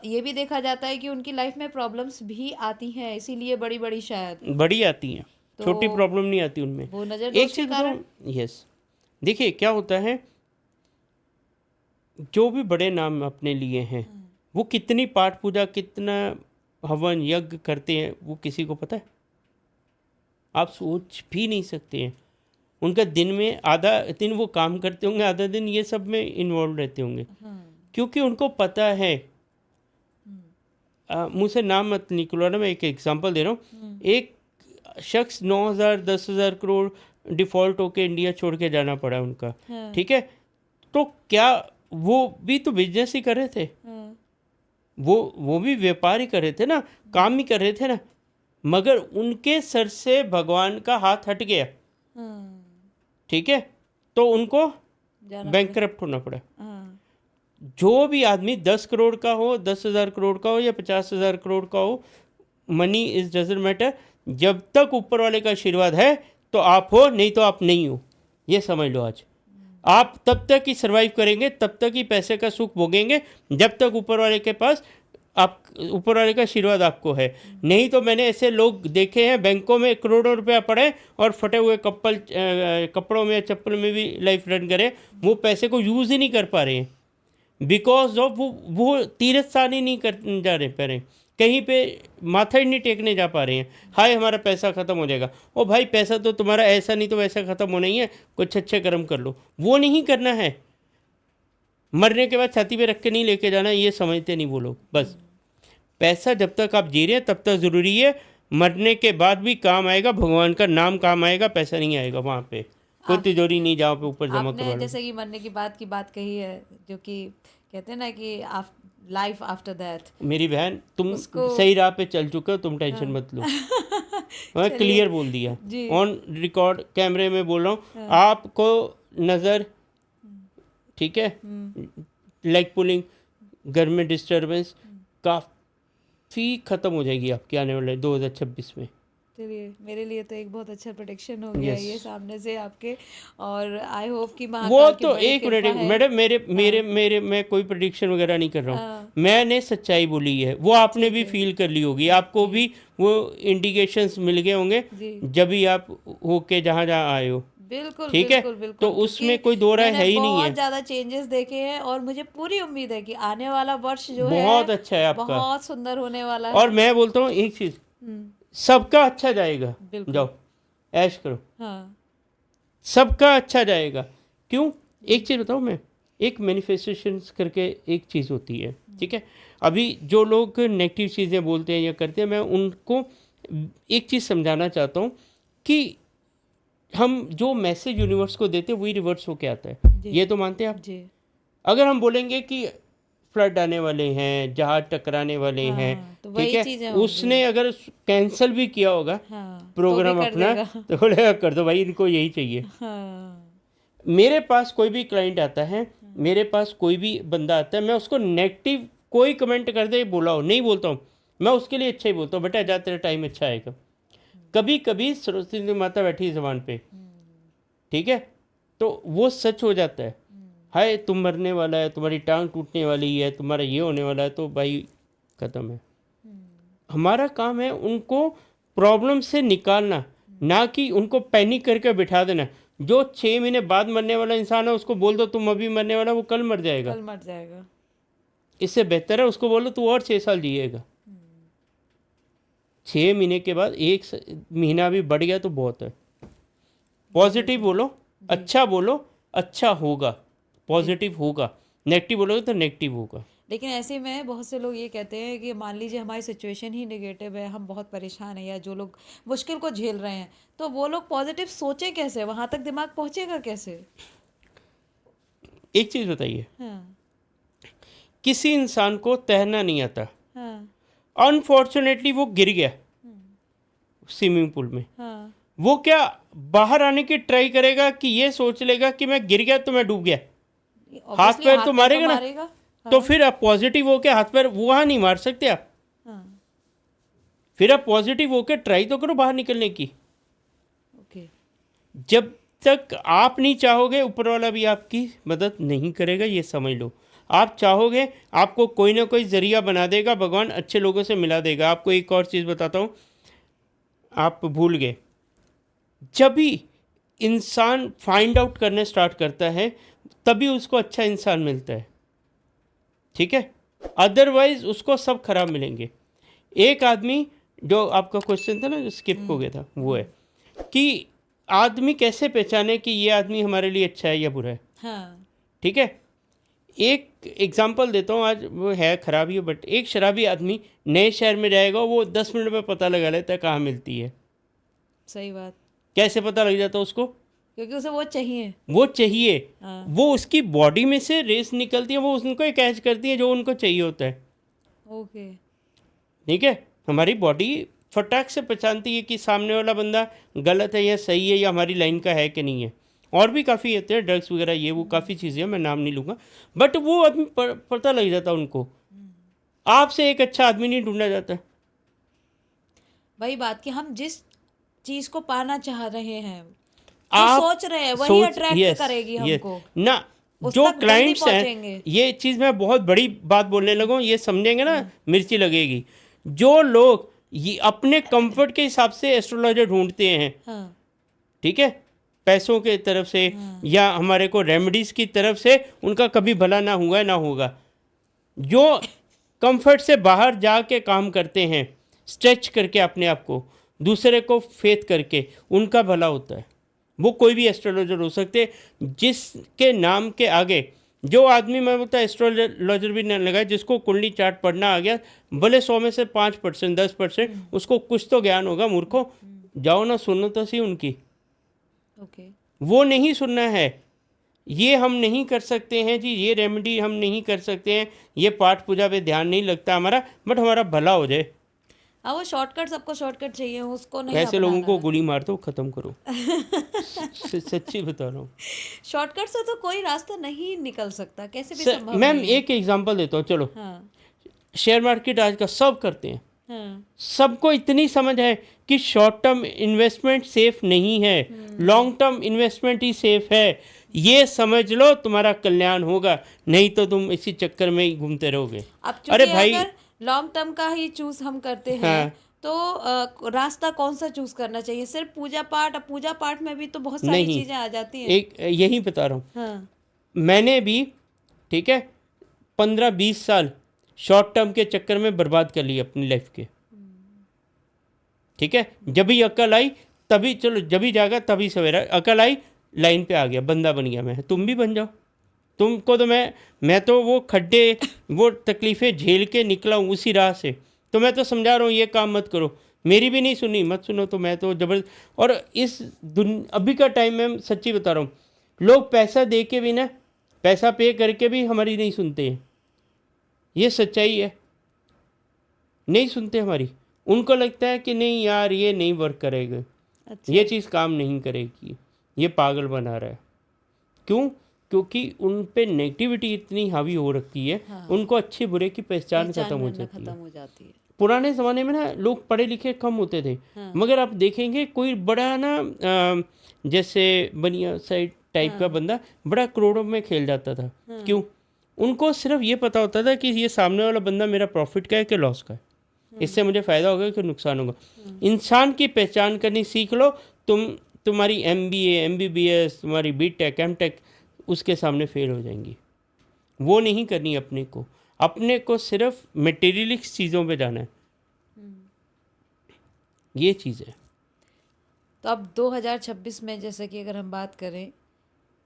ये भी देखा जाता है कि उनकी लाइफ में प्रॉब्लम्स भी आती हैं, इसीलिए बड़ी बड़ी शायद, बड़ी आती हैं, तो छोटी प्रॉब्लम नहीं आती उनमें। वो नज़र एक दोष के चीज़ कारण। बताऊँ, यस, देखिए क्या होता है, जो भी बड़े नाम अपने लिए हैं वो कितनी पाठ पूजा, कितना हवन यज्ञ करते हैं, वो किसी को पता है? आप सोच भी नहीं सकते हैं। उनका दिन में आधा दिन वो काम करते होंगे, आधा दिन ये सब में इन्वॉल्व रहते होंगे, क्योंकि उनको पता है। मुझसे नाम मत निकलवाना, मैं एक एग्जांपल दे रहा हूँ। एक शख्स 9,000 10,000 करोड़ डिफ़ॉल्ट होके इंडिया छोड़ के जाना पड़ा उनका, ठीक है? तो क्या वो भी तो बिजनेस ही कर रहे थे, वो भी व्यापार ही कर रहे थे ना, काम ही कर रहे थे ना, मगर उनके सर से भगवान का हाथ हट गया, ठीक है? तो उनको बैंकरप्ट होना पड़ा। जो भी आदमी 10 करोड़ का हो, 10,000 करोड़ का हो या 50,000 करोड़ का हो, मनी इज डजंट मैटर, जब तक ऊपर वाले का आशीर्वाद है तो आप हो, नहीं तो आप नहीं हो। ये समझ लो आज। आप तब तक ही सर्वाइव करेंगे, तब तक ही पैसे का सुख भोगेंगे, जब तक ऊपर वाले के पास आप, ऊपर वाले का आशीर्वाद आपको है। नहीं तो मैंने ऐसे लोग देखे हैं, बैंकों में करोड़ों रुपया पड़े और फटे हुए कपड़ों में, चप्पल में भी लाइफ रन करे, वो पैसे को यूज़ ही नहीं कर पा रहे हैं, बिकॉज ऑफ वो तीर्थ स्थान ही नहीं कर जा रहे पा रहे, कहीं पे माथा ही नहीं टेकने जा पा रहे हैं। हाय हमारा पैसा ख़त्म हो जाएगा। ओ भाई, पैसा तो तुम्हारा ऐसा नहीं तो वैसा ख़त्म होना ही है, कुछ अच्छे कर्म कर लो। वो नहीं करना है, मरने के बाद छाती पे रख के नहीं लेके जाना, ये समझते नहीं वो लोग। बस पैसा जब तक आप जी रहे हैं तब तक ज़रूरी है, मरने के बाद भी काम आएगा, भगवान का नाम काम आएगा, पैसा नहीं आएगा वहाँ पे। कोई तिजोरी नहीं जहाँ पे ऊपर जमा आपने करवा लो। जैसे कि मरने की बात कही है, जो कि कहते हैं ना कि लाइफ आफ्टर दैट। मेरी बहन, तुम उसको- सही राह पे चल चुके हो, तुम टेंशन मत लो। मैं क्लियर बोल दिया, जी। ऑन रिकॉर्ड कैमरे में बोल रहा हूँ। आपको नज़र, ठीक है, लेग पुलिंग, घर में डिस्टर्बेंस काफ़ी ख़त्म हो जाएगी आपकी आने वाले 2026 में। चलिए, मेरे लिए तो एक बहुत अच्छा प्रोटेक्शन हो गया Yes. ये सामने से आपके, और आई होप कि वो महाकाल की तो बड़ी एक कृपा मिनट है। मैडम, मेरे मैं कोई प्रेडिक्शन वगैरह नहीं कर रहा हूँ। हाँ। मैंने सच्चाई बोली है, वो आपने भी फील कर ली होगी, आपको भी वो इंडिकेशंस मिल गए होंगे जी। जब भी आप होके जहाँ जहाँ आए हो। बिल्कुल ठीक है, बिल्कुल बिल्कुल, तो क्योंकि उसमें कोई दो राय मैंने है ही नहीं बहुत है। ज़्यादा चेंजेस देखे हैं, और मुझे पूरी उम्मीद है कि आने वाला वर्ष जो है बहुत अच्छा है आपका, बहुत सुंदर होने वाला है। और मैं बोलता हूँ एक चीज़, सबका अच्छा जाएगा। बिल्कुल। जाओ ऐश करो, हाँ सबका अच्छा जाएगा। क्यों? एक चीज़ बताऊँ मैं, एक मैनिफेस्टेशंस करके एक चीज़ होती है, ठीक है? अभी जो लोग नेगेटिव चीज़ें बोलते हैं या करते हैं, मैं उनको एक चीज़ समझाना चाहता हूँ कि हम जो मैसेज यूनिवर्स को देते हैं वही रिवर्स होके आता है। जी। ये तो मानते हैं आप? जी। अगर हम बोलेंगे कि फ्लड आने वाले हैं, जहाज टकराने वाले हाँ, हैं, तो ठीक वही चीज़ें है, होंगी। उसने अगर कैंसिल भी किया होगा हाँ, प्रोग्राम तो भी कर अपना, देगा। तो बोलेगा कर दो भाई, इनको यही चाहिए। हाँ मेरे पास कोई भी क्लाइंट आता है, मेरे पास कोई भी बंदा आता है, मैं उसको नेगेटिव कोई कमेंट कर दे बोला हो, नहीं बोलता हूँ, मैं उसके लिए अच्छा ही बोलता हूँ, बेटा जा तेरा टाइम अच्छा आएगा। कभी कभी सरस्वती माता बैठी है ज़बान पे, ठीक है, तो वो सच हो जाता है। हाय तुम मरने वाला है, तुम्हारी टांग टूटने वाली है, तुम्हारा ये होने वाला है, तो भाई ख़त्म है। हमारा काम है उनको प्रॉब्लम से निकालना, ना कि उनको पैनिक करके बिठा देना। जो 6 महीने बाद मरने वाला इंसान है उसको बोल दो तुम अभी मरने वाला, वो कल मर जाएगा। कल मर जाएगा। इससे बेहतर है उसको बोलो तू और 6 साल जिएगा। 6 महीने के बाद 1 महीना भी बढ़ गया तो बहुत है। पॉजिटिव बोलो, अच्छा बोलो, अच्छा होगा, पॉजिटिव होगा। नेगेटिव बोलोगे तो नेगेटिव होगा। लेकिन ऐसे में बहुत से लोग ये कहते हैं कि मान लीजिए हमारी सिचुएशन ही नेगेटिव है, हम बहुत परेशान हैं, या जो लोग मुश्किल को झेल रहे हैं, तो वो लोग पॉजिटिव सोचें कैसे, वहां तक दिमाग पहुंचेगा कैसे? एक चीज़ बताइए, हाँ। किसी इंसान को तैरना नहीं आता, हाँ। अनफॉर्चुनेटली वो गिर गया स्विमिंग पूल में, हाँ। वो क्या बाहर आने की ट्राई करेगा कि ये सोच लेगा कि मैं गिर गया तो मैं डूब गया? हाथ Obviously, पैर तो मारेगा ना। मारेगा। तो हाँ। फिर आप पॉजिटिव होके हाथ पैर वहाँ नहीं मार सकते आप। हाँ। फिर आप पॉजिटिव होके ट्राई तो करो बाहर निकलने की। ओके। जब तक आप नहीं चाहोगे ऊपर वाला भी आपकी मदद नहीं करेगा, ये समझ लो। आप चाहोगे आपको कोई ना कोई ज़रिया बना देगा, भगवान अच्छे लोगों से मिला देगा। आपको एक और चीज़ बताता हूँ, आप भूल गए, जब भी इंसान फाइंड आउट करने स्टार्ट करता है तभी उसको अच्छा इंसान मिलता है, ठीक है? अदरवाइज उसको सब खराब मिलेंगे। एक आदमी, जो आपका क्वेश्चन था ना जो स्किप हो गया था, वो है कि आदमी कैसे पहचाने कि ये आदमी हमारे लिए अच्छा है या बुरा है। हाँ। ठीक है, एक एग्जांपल देता हूँ, आज वो है खराब ही, बट एक शराबी आदमी नए शहर में रहेगा, वो 10 मिनट में पता लगा लेता है कहाँ मिलती है। सही बात। कैसे पता लग जाता है उसको? क्योंकि उसे वो चाहिए। वो चाहिए, हाँ। वो उसकी बॉडी में से रेस निकलती है, वो उनको कैच करती है जो उनको चाहिए होता है। ओके। ठीक है, हमारी बॉडी फटाक से पहचानती है कि सामने वाला बंदा गलत है या सही है, या हमारी लाइन का है कि नहीं है। और भी काफ़ी होते हैं, ड्रग्स वगैरह, ये वो काफ़ी चीज़ें हैं, मैं नाम नहीं लूँगा, बट वो आदमी पता लग जाता उनको। आपसे एक अच्छा आदमी नहीं ढूंढा जाता। वही बात कि हम जिस चीज को पाना चाह रहे हैं, जो आप सोच रहे हैं, वही सोच, अट्रैक्ट यस करेगी यस हमको। ना, उस जो तक जल्दी क्लाइंट्स हैं, पहुंचेंगे। ये चीज़ मैं बहुत बड़ी बात बोलने लगा हूँ, ये समझेंगे ना मिर्ची लगेगी। जो लोग ये अपने कंफर्ट के हिसाब से एस्ट्रोलॉजर ढूंढते हैं, हाँ। ठीक है, पैसों के तरफ से या हमारे को रेमेडीज़ की तरफ से, उनका कभी भला ना हुआ ना होगा। जो कंफर्ट से बाहर जाके काम करते हैं, स्ट्रेच करके अपने आप को, दूसरे को फेथ करके, उनका भला होता है। वो कोई भी एस्ट्रोलॉजर हो सकते, जिसके नाम के आगे जो आदमी, मैं बोलता एस्ट्रोलॉजर भी न लगाए, जिसको कुंडली चार्ट पढ़ना आ गया, भले 100 में से 5%, 10%, उसको कुछ तो ज्ञान होगा। मूर्खों, जाओ ना, सुनो तो सही उनकी। ओके। वो नहीं सुनना है, ये हम नहीं कर सकते हैं जी, ये रेमेडी हम नहीं कर सकते हैं, ये पाठ पूजा पे ध्यान नहीं लगता हमारा, बट हमारा भला हो जाए। हाँ, वो शॉर्टकट, सबको शॉर्टकट चाहिए, उसको नहीं ऐसे लोगों अपनाना को है। गोली मार दो, ख़त्म करो। सच्ची बता रहा हूँ। शॉर्टकट से तो कोई रास्ता नहीं निकल सकता, कैसे भी संभव मैम नहीं है। एक एग्जांपल देता हूँ, चलो। हाँ। शेयर मार्केट आज का सब करते हैं, हाँ। सबको इतनी समझ है कि शॉर्ट टर्म इन्वेस्टमेंट सेफ नहीं है, लॉन्ग टर्म इन्वेस्टमेंट ही सेफ है। ये समझ लो, तुम्हारा कल्याण होगा, नहीं तो तुम इसी चक्कर में ही घूमते रहोगे। अब अरे चूंकि भाई, अगर लॉन्ग टर्म का ही चूज हम करते हैं, हाँ, तो रास्ता कौन सा चूज करना चाहिए? सिर्फ पूजा पाठ? अब पूजा पाठ में भी तो बहुत सारी नहीं, चीजें आ जाती हैं। एक यही बता रहा हूँ। हाँ। मैंने भी, ठीक है, 15-20 साल शॉर्ट टर्म के चक्कर में बर्बाद कर लिए अपनी लाइफ के। ठीक है, जब भी अकल आई तभी, चलो जब भी जागा तभी सवेरा, अकल आई, लाइन पे आ गया, बंदा बन गया मैं। तुम भी बन जाओ। तुमको तो मैं तो वो खड्डे, वो तकलीफ़ें झेल के निकला हूँ उसी राह से। तो मैं तो समझा रहा हूँ ये काम मत करो, मेरी भी नहीं सुनी, मत सुनो। तो मैं तो और इस अभी का टाइम में सच्ची बता रहा हूँ, लोग पैसा दे के भी ना, पैसा पे करके भी हमारी नहीं सुनते हैं। ये सच्चाई है, नहीं सुनते हमारी। उनको लगता है कि नहीं यार, ये नहीं वर्क करेगा, अच्छा। ये चीज़ काम नहीं करेगी, ये पागल बना रहा है। क्यों? क्योंकि उन पे नेगेटिविटी इतनी हावी हो रखी है। हाँ। उनको अच्छे बुरे की पहचान खत्म हो करना जाती खत्म है। हो जाती है। पुराने ज़माने में ना लोग पढ़े लिखे कम होते थे, हाँ। मगर आप देखेंगे कोई बड़ा ना, जैसे बनिया साइड टाइप का बंदा बड़ा करोड़ों में खेल जाता था। क्यों? उनको सिर्फ ये पता होता था कि ये सामने वाला बंदा मेरा प्रॉफिट का है कि लॉस का है, इससे मुझे फ़ायदा होगा कि नुकसान होगा। इंसान की पहचान करनी सीख लो। तुम्हारी MBA MBBS, तुम्हारी BTech MTech उसके सामने फेल हो जाएंगी। वो नहीं करनी अपने को सिर्फ मटेरियलिस्ट चीज़ों पे जाना है। ये चीज़ है। तो अब 2026 में जैसे कि अगर हम बात करें,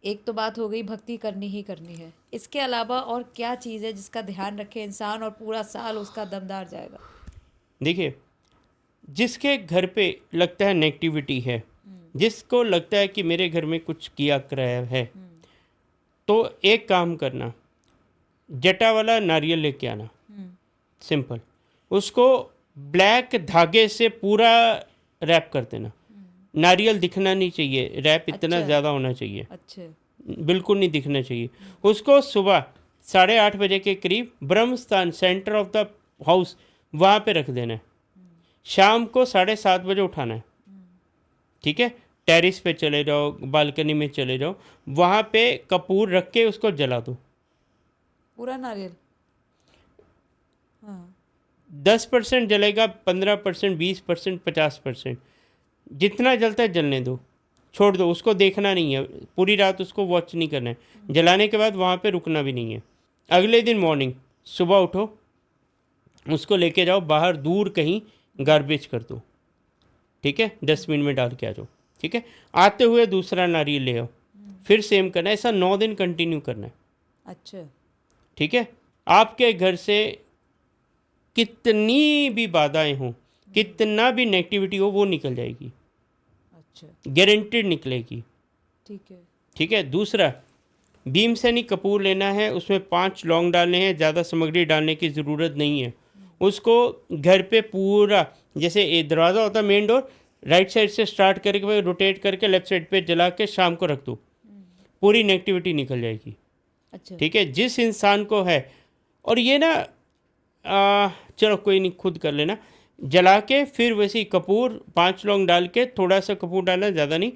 एक तो बात हो गई भक्ति करनी ही करनी है, इसके अलावा और क्या चीज़ है जिसका ध्यान रखे इंसान और पूरा साल उसका दमदार जाएगा? देखिए, जिसके घर पे लगता है नेगेटिविटी है, जिसको लगता है कि मेरे घर में कुछ किया कराया है, तो एक काम करना, जटा वाला नारियल लेके आना, सिंपल। उसको ब्लैक धागे से पूरा रैप कर देना। नारियल दिखना नहीं चाहिए, रैप इतना अच्छा। ज़्यादा होना चाहिए, अच्छा। बिल्कुल नहीं दिखना चाहिए। उसको सुबह 8:30 बजे के करीब ब्रह्म स्थान, सेंटर ऑफ द हाउस, वहाँ पे रख देना है। शाम को 7:30 बजे उठाना है, ठीक है। टेरिस पे चले जाओ, बालकनी में चले जाओ, वहाँ पे कपूर रख के उसको जला दो। पूरा नारियल? हाँ। 10% जलेगा, 15%, 20%, 50%, जितना जलता है जलने दो, छोड़ दो, उसको देखना नहीं है, पूरी रात उसको वॉच नहीं करना है। जलाने के बाद वहाँ पे रुकना भी नहीं है। अगले दिन मॉर्निंग सुबह उठो, उसको लेके जाओ बाहर, दूर कहीं गार्बेज कर दो, ठीक है, डस्टबिन में डाल के आ जाओ, ठीक है। आते हुए दूसरा नारियल ले आओ, फिर सेम करना है। ऐसा 9 दिन कंटिन्यू करना है, अच्छा। ठीक है। आपके घर से कितनी भी बाधाएं हों, कितना भी नेगेटिविटी हो, वो निकल जाएगी, अच्छा। गारंटेड निकलेगी, ठीक है। ठीक है। दूसरा, भीमसेनी कपूर लेना है, उसमें 5 लौंग डालने हैं, ज़्यादा सामग्री डालने की ज़रूरत नहीं है। उसको घर पे पूरा, जैसे ये दरवाज़ा होता है मेन डोर, राइट साइड से स्टार्ट करके रोटेट करके लेफ्ट साइड पे जला के शाम को रख दो, पूरी नेगेटिविटी निकल जाएगी, अच्छा। ठीक है। जिस इंसान को है, और ये ना चलो कोई नहीं, खुद कर लेना, जला के फिर वैसे ही कपूर 5 लौंग डाल के, थोड़ा सा कपूर डालना, ज़्यादा नहीं।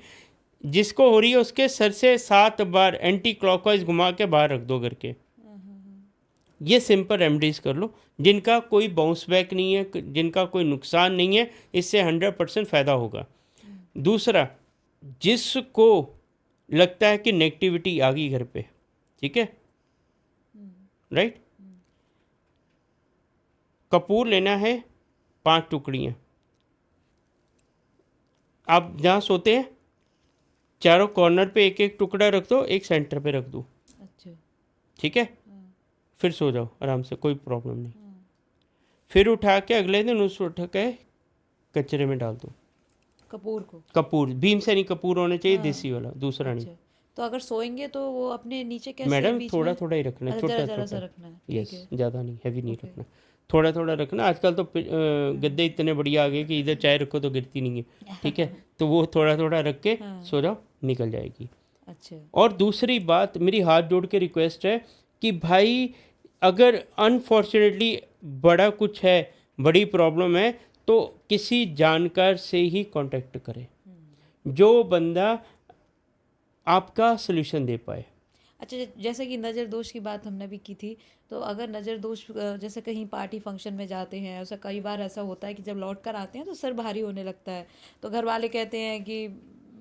जिसको हो रही है उसके सर से 7 बार एंटी क्लॉकवाइज घुमा के बाहर रख दो करके। ये सिंपल रेमडीज कर लो, जिनका कोई बाउंस बैक नहीं है, जिनका कोई नुकसान नहीं है, इससे 100% फ़ायदा होगा। दूसरा, जिसको लगता है कि नेगेटिविटी आ गई घर पे, ठीक है, राइट, कपूर लेना है 5 टुकड़ियाँ। आप जहाँ सोते हैं चारों कॉर्नर पे एक एक टुकड़ा रख दो, एक सेंटर पे रख दो, अच्छा। ठीक है। फिर सो जाओ आराम से, कोई प्रॉब्लम नहीं। फिर उठा के अगले दिन उसको उठा के कचरे में डाल दो। कपूर को? कपूर भीमसेनी कपूर होना चाहिए, देसी वाला, दूसरा नहीं। अच्छा। तो अगर सोएंगे तो वो अपने नीचे कैसे? मैडम बीच थोड़ा में? थोड़ा ही रखना है, अच्छा, छोटा जरा सा छोटा, रखना है, ठीक यस, है। ज़्यादा नहीं, हैवी नहीं ओके। रखना, थोड़ा थोड़ा रखना। आजकल तो गद्दे इतने बढ़िया आ गए कि इधर चाय रखो तो गिरती नहीं है, ठीक है। तो वो थोड़ा थोड़ा रख के सो जाओ, निकल जाएगी। अच्छा। और दूसरी बात, मेरी हाथ जोड़ के रिक्वेस्ट है कि भाई, अगर अनफॉर्चुनेटली बड़ा कुछ है, बड़ी प्रॉब्लम है, तो किसी जानकार से ही कांटेक्ट करें, जो बंदा आपका सलूशन दे पाए। अच्छा, जैसे कि नज़र दोष की बात हमने भी की थी, तो अगर नज़र दोष जैसे कहीं पार्टी फंक्शन में जाते हैं, ऐसा कई बार ऐसा होता है कि जब लौट कर आते हैं तो सर भारी होने लगता है, तो घर वाले कहते हैं कि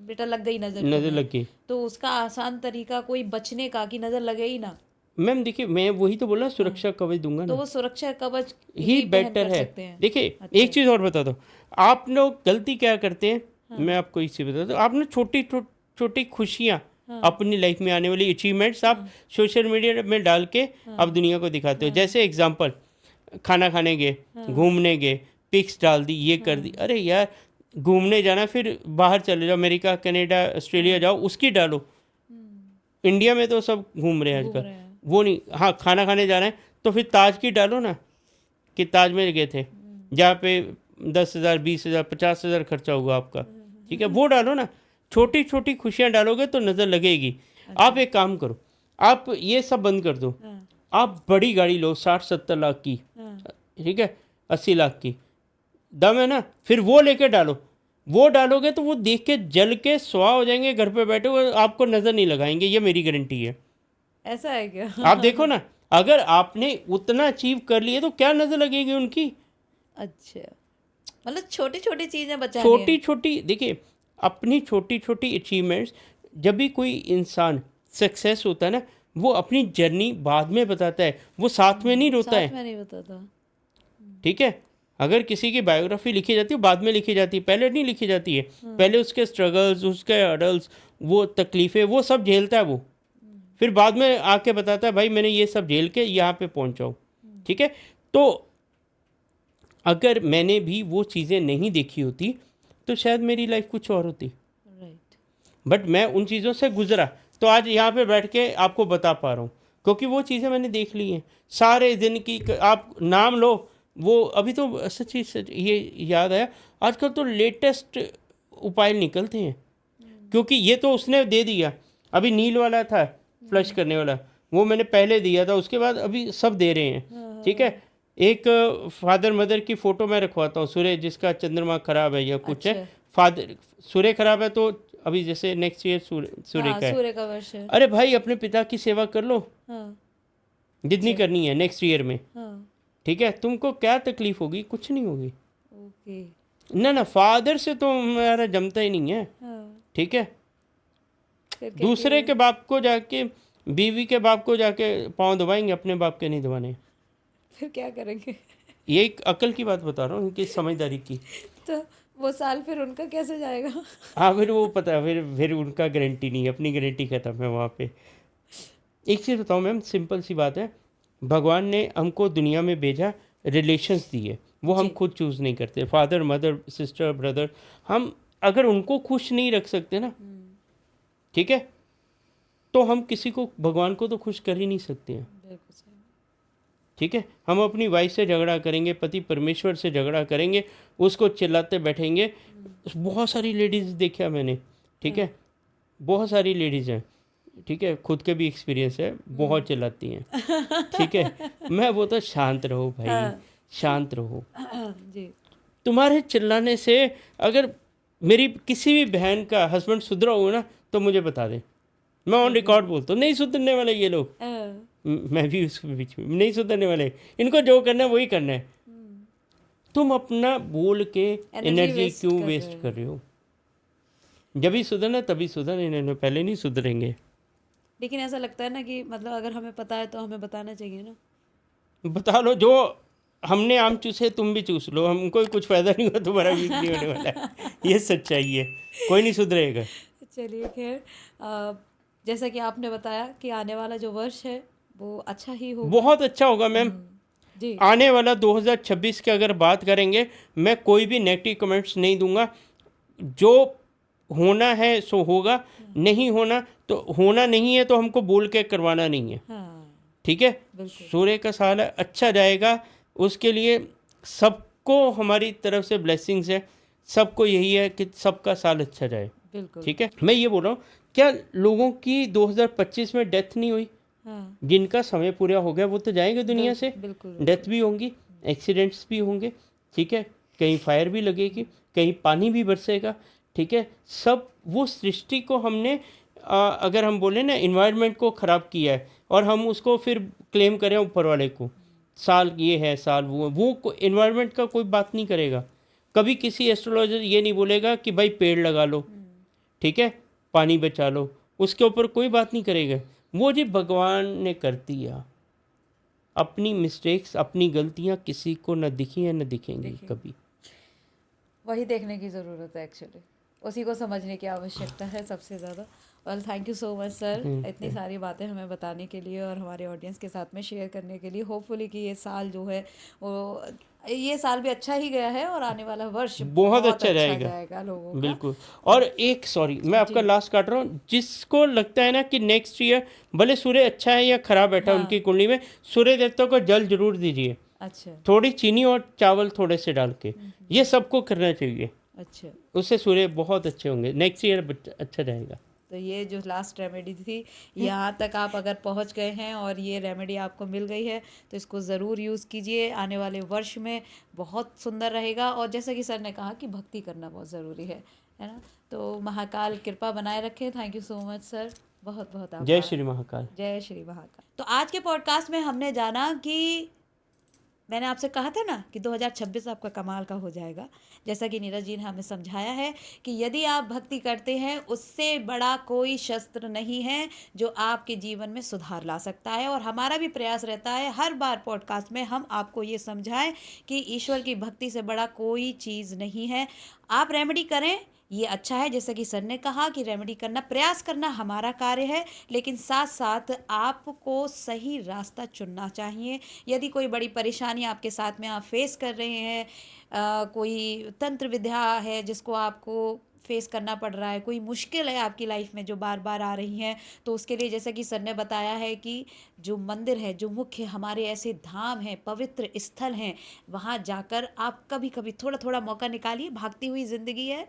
बेटा लग गई नज़र नज़र तुम्हें। लग गई, तो उसका आसान तरीका कोई बचने का कि नज़र लगे ही ना? मैम देखिए, मैं वही तो बोला, सुरक्षा कवच दूंगा तो ना, वो सुरक्षा कवच ही पहन बेटर कर है। सकते हैं? देखिए, अच्छा। एक चीज़ और बता दो, आप लोग गलती क्या करते हैं, मैं आपको इसी बता दूँ। आप ना छोटी छोटी खुशियाँ, अपनी लाइफ में आने वाली अचीवमेंट्स आप सोशल मीडिया में डाल के आप दुनिया को दिखाते हो। जैसे एग्जांपल, खाना खाने गए, घूमने गए, पिक्स डाल दी, ये कर दी। अरे यार, घूमने जाना, फिर बाहर चले जाओ, अमेरिका, कनाडा, ऑस्ट्रेलिया जाओ, उसकी डालो। इंडिया में तो सब घूम रहे हैं घूम आजकल, रहे हैं। वो नहीं। हाँ, खाना खाने जाना है तो फिर ताज की डालो ना, कि ताज में गए थे, जहाँ पे 10,000, 20,000, 50,000 खर्चा होगा आपका, ठीक है, वो डालो ना। छोटी छोटी खुशियाँ डालोगे तो नज़र लगेगी। आप एक काम करो, आप ये सब बंद कर दो, आप बड़ी गाड़ी लो 60-70 लाख की, ठीक है, 80 लाख की, दम है ना, फिर वो लेके डालो। वो डालोगे तो वो देख के जल के स्वाह हो जाएंगे, घर पे बैठे हुए, आपको नज़र नहीं लगाएंगे, ये मेरी गारंटी है। ऐसा है क्या? आप देखो ना, अगर आपने उतना अचीव कर लिया तो क्या नज़र लगेगी उनकी। अच्छा, मतलब छोटी छोटी चीजें बचानी है। छोटी छोटी, देखिए, अपनी छोटी छोटी अचीवमेंट्स, जब भी कोई इंसान सक्सेस होता है ना, वो अपनी जर्नी बाद में बताता है, वो साथ में नहीं रोता है, साथ में नहीं बताता। ठीक है। अगर किसी की बायोग्राफी लिखी जाती है, बाद में लिखी जाती है, पहले नहीं लिखी जाती है। पहले उसके स्ट्रगल्स, उसके हर्डल्स, वो तकलीफ़ें वो सब झेलता है वो, फिर बाद में आके बताता है भाई मैंने ये सब झेल के यहाँ पे पहुँचा हूँ। ठीक है, तो अगर मैंने भी वो चीज़ें नहीं देखी होती तो शायद मेरी लाइफ कुछ और होती, राइट। बट मैं उन चीज़ों से गुजरा तो आज यहाँ पे बैठ के आपको बता पा रहा हूँ, क्योंकि वो चीज़ें मैंने देख ली हैं। सारे दिन की आप नाम लो, वो अभी तो सच्ची ये याद आया, आजकल तो लेटेस्ट उपाय निकलते हैं, क्योंकि ये तो उसने दे दिया, अभी नील वाला था फ्लश करने वाला, वो मैंने पहले दिया था, उसके बाद अभी सब दे रहे हैं। ठीक है, एक फादर मदर की फ़ोटो मैं रखवाता हूँ, सूर्य जिसका चंद्रमा खराब है या कुछ है, अच्छा। फादर सूर्य खराब है तो अभी जैसे नेक्स्ट ईयर सूर्य हाँ, का है, सूर्य का वर्ष है। अरे भाई अपने पिता की सेवा कर लो हाँ, जितनी करनी है नेक्स्ट ईयर में। हाँ, ठीक है, तुमको क्या तकलीफ होगी, कुछ नहीं होगी। ओके। ना ना, फादर से तो हमारा जमता ही नहीं है। हाँ, ठीक है, फिर क्या दूसरे के बाप को जाके, बीवी के बाप को जाके पाँव दबाएंगे, अपने बाप के नहीं दबाने। फिर क्या करेंगे? ये एक अकल की बात बता रहा हूँ, इनकी समझदारी की। तो वो साल फिर उनका कैसे जाएगा? हाँ, फिर वो पता है, फिर उनका गारंटी नहीं है, अपनी गारंटी खत्म है वहाँ पे। एक चीज़ बताऊँ मैम, सिंपल सी बात है, भगवान ने हमको दुनिया में भेजा, रिलेशंस दिए, वो हम जी। खुद चूज़ नहीं करते, फादर मदर सिस्टर ब्रदर, हम अगर उनको खुश नहीं रख सकते ना, ठीक है, तो हम किसी को, भगवान को तो खुश कर ही नहीं सकते हैं। बिल्कुल सही। ठीक है, हम अपनी वाइफ से झगड़ा करेंगे, पति परमेश्वर से झगड़ा करेंगे, उसको चिल्लाते बैठेंगे। बहुत सारी लेडीज़ देखा मैंने, ठीक है, बहुत सारी लेडीज़ हैं, ठीक है, खुद के भी एक्सपीरियंस है, बहुत चिल्लाती हैं। ठीक है, मैं बोलता शांत रहो भाई, हाँ। शांत रहो। जी। तुम्हारे चिल्लाने से अगर मेरी किसी भी बहन का हस्बैंड सुधरा हो ना तो मुझे बता दे, मैं ऑन रिकॉर्ड बोलता हूँ, नहीं सुधरने वाले ये लोग। मैं भी उसके बीच में नहीं सुधरने वाले, इनको जो करना है वही करना है। तुम अपना बोल के एनर्जी waste क्यों कर वेस्ट रहे हो। कर रहे हो? जब ही सुधरना तभी सुधर, इन्होंने पहले नहीं सुधरेंगे। लेकिन ऐसा लगता है ना कि मतलब अगर हमें पता है तो हमें बताना चाहिए ना। बता लो, जो हमने आम चूसे तुम भी चूस लो, हमको कुछ फ़ायदा नहीं होगा, तुम्हारा वीक नहीं होने वाला है। ये सच्चाई है, कोई नहीं सुधरेगा। चलिए खैर, जैसा कि आपने बताया कि आने वाला जो वर्ष है वो अच्छा ही होगा। बहुत अच्छा होगा मैम। जी। आने वाला 2026 की अगर बात करेंगे, मैं कोई भी नेगेटिव कमेंट्स नहीं दूंगा। जो होना है सो होगा, नहीं होना तो होना नहीं है, तो हमको बोल के करवाना नहीं है। हाँ, ठीक है, बिल्कुल। सूर्य का साल है, अच्छा जाएगा, उसके लिए सबको हमारी तरफ से ब्लेसिंग्स है। सबको यही है कि सबका साल अच्छा जाए। बिल्कुल। ठीक है, मैं ये बोल रहा हूँ, क्या लोगों की 2025 में डेथ नहीं हुई? हाँ, जिनका समय पूरा हो गया वो तो जाएंगे दुनिया से, बिल्कुल। डेथ भी होंगी, एक्सीडेंट्स भी होंगे। ठीक है, कहीं फायर भी लगेगी, कहीं पानी भी बरसेगा। ठीक है, सब वो सृष्टि को हमने अगर हम बोले ना इन्वायरमेंट को ख़राब किया है, और हम उसको फिर क्लेम करें ऊपर वाले को, साल ये है साल वो इन्वायरमेंट का कोई बात नहीं करेगा। कभी किसी एस्ट्रोलॉजर ये नहीं बोलेगा कि भाई पेड़ लगा लो, ठीक है, पानी बचा लो, उसके ऊपर कोई बात नहीं करेगा। वो जी भगवान ने कर दिया, अपनी मिस्टेक्स, अपनी गलतियां किसी को न दिखी हैं न दिखेंगी कभी। वही देखने की ज़रूरत है एक्चुअली, उसी को समझने की आवश्यकता है सबसे ज़्यादा। Well, thank you so much sir, इतनी सारी बातें हमें बताने के लिए और हमारे ऑडियंस के साथ में शेयर करने के लिए। होपफुली कि ये साल जो है वो, ये साल भी अच्छा ही गया है और आने वाला वर्ष बहुत अच्छा जाएगा लोगों का। बिल्कुल। और एक सॉरी, मैं आपका लास्ट काट रहा हूँ, जिसको लगता है ना कि नेक्स्ट ईयर भले सूर्य अच्छा है या खराब बैठा है उनकी कुंडली में, सूर्य देवता को जल जरूर दीजिए, अच्छा, थोड़ी चीनी और चावल थोड़े से डाल के, ये सबको करना चाहिए। अच्छा। उससे सूर्य बहुत अच्छे होंगे, नेक्स्ट ईयर अच्छा जाएगा। तो ये जो लास्ट रेमेडी थी, यहाँ तक आप अगर पहुँच गए हैं और ये रेमेडी आपको मिल गई है तो इसको ज़रूर यूज़ कीजिए, आने वाले वर्ष में बहुत सुंदर रहेगा। और जैसा कि सर ने कहा कि भक्ति करना बहुत ज़रूरी है ना। तो महाकाल कृपा बनाए रखे। Thank you so much sir, बहुत बहुत आभार। जय श्री महाकाल। जय श्री महाकाल। तो आज के पॉडकास्ट में हमने जाना कि मैंने आपसे कहा था ना कि 2026 आपका कमाल का हो जाएगा। जैसा कि नीरज जी ने हमें समझाया है कि यदि आप भक्ति करते हैं, उससे बड़ा कोई शस्त्र नहीं है जो आपके जीवन में सुधार ला सकता है। और हमारा भी प्रयास रहता है हर बार पॉडकास्ट में हम आपको ये समझाएं कि ईश्वर की भक्ति से बड़ा कोई चीज़ नहीं है। आप रेमेडी करें, ये अच्छा है, जैसा कि सर ने कहा कि रेमेडी करना, प्रयास करना हमारा कार्य है, लेकिन साथ साथ आपको सही रास्ता चुनना चाहिए। यदि कोई बड़ी परेशानी आपके साथ में आप फेस कर रहे हैं, कोई तंत्र विद्या है जिसको आपको फेस करना पड़ रहा है, कोई मुश्किल है आपकी लाइफ में जो बार बार आ रही हैं, तो उसके लिए जैसा कि सर ने बताया है कि जो मंदिर है, जो मुख्य हमारे ऐसे धाम हैं, पवित्र स्थल हैं, वहाँ जाकर आप कभी कभी थोड़ा थोड़ा मौका निकालिए। भागती हुई ज़िंदगी है,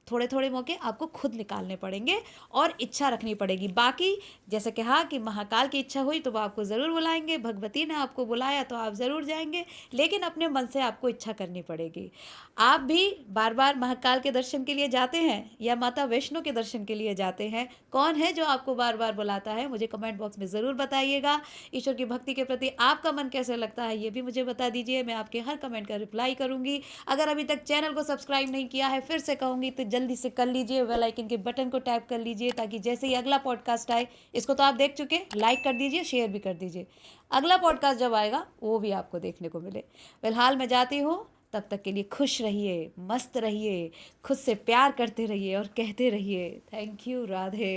थोड़े थोड़े मौके आपको खुद निकालने पड़ेंगे और इच्छा रखनी पड़ेगी। बाकी जैसे कहा कि महाकाल की इच्छा हुई तो वो आपको ज़रूर बुलाएंगे, भगवती ने आपको बुलाया तो आप ज़रूर जाएंगे, लेकिन अपने मन से आपको इच्छा करनी पड़ेगी। आप भी बार बार महाकाल के दर्शन के लिए जाते हैं या माता वैष्णो के दर्शन के लिए जाते हैं? कौन है जो आपको बार बार बुलाता है? मुझे कमेंट बॉक्स में ज़रूर बताइएगा। ईश्वर की भक्ति के प्रति आपका मन कैसे लगता है ये भी मुझे बता दीजिए, मैं आपके हर कमेंट का रिप्लाई करूंगी। अगर अभी तक चैनल को सब्सक्राइब नहीं किया है, फिर से कहूंगी तो जल्दी से कर लीजिए, बेल आइकन के बटन को टैप कर लीजिए, ताकि जैसे ही अगला पॉडकास्ट आए, इसको तो आप देख चुके, लाइक कर दीजिए, शेयर भी कर दीजिए, अगला पॉडकास्ट जब आएगा वो भी आपको देखने को मिले। फिलहाल मैं जाती हूँ, तब तक के लिए खुश रहिए, मस्त रहिए, खुद से प्यार करते रहिए और कहते रहिए थैंक यू राधे।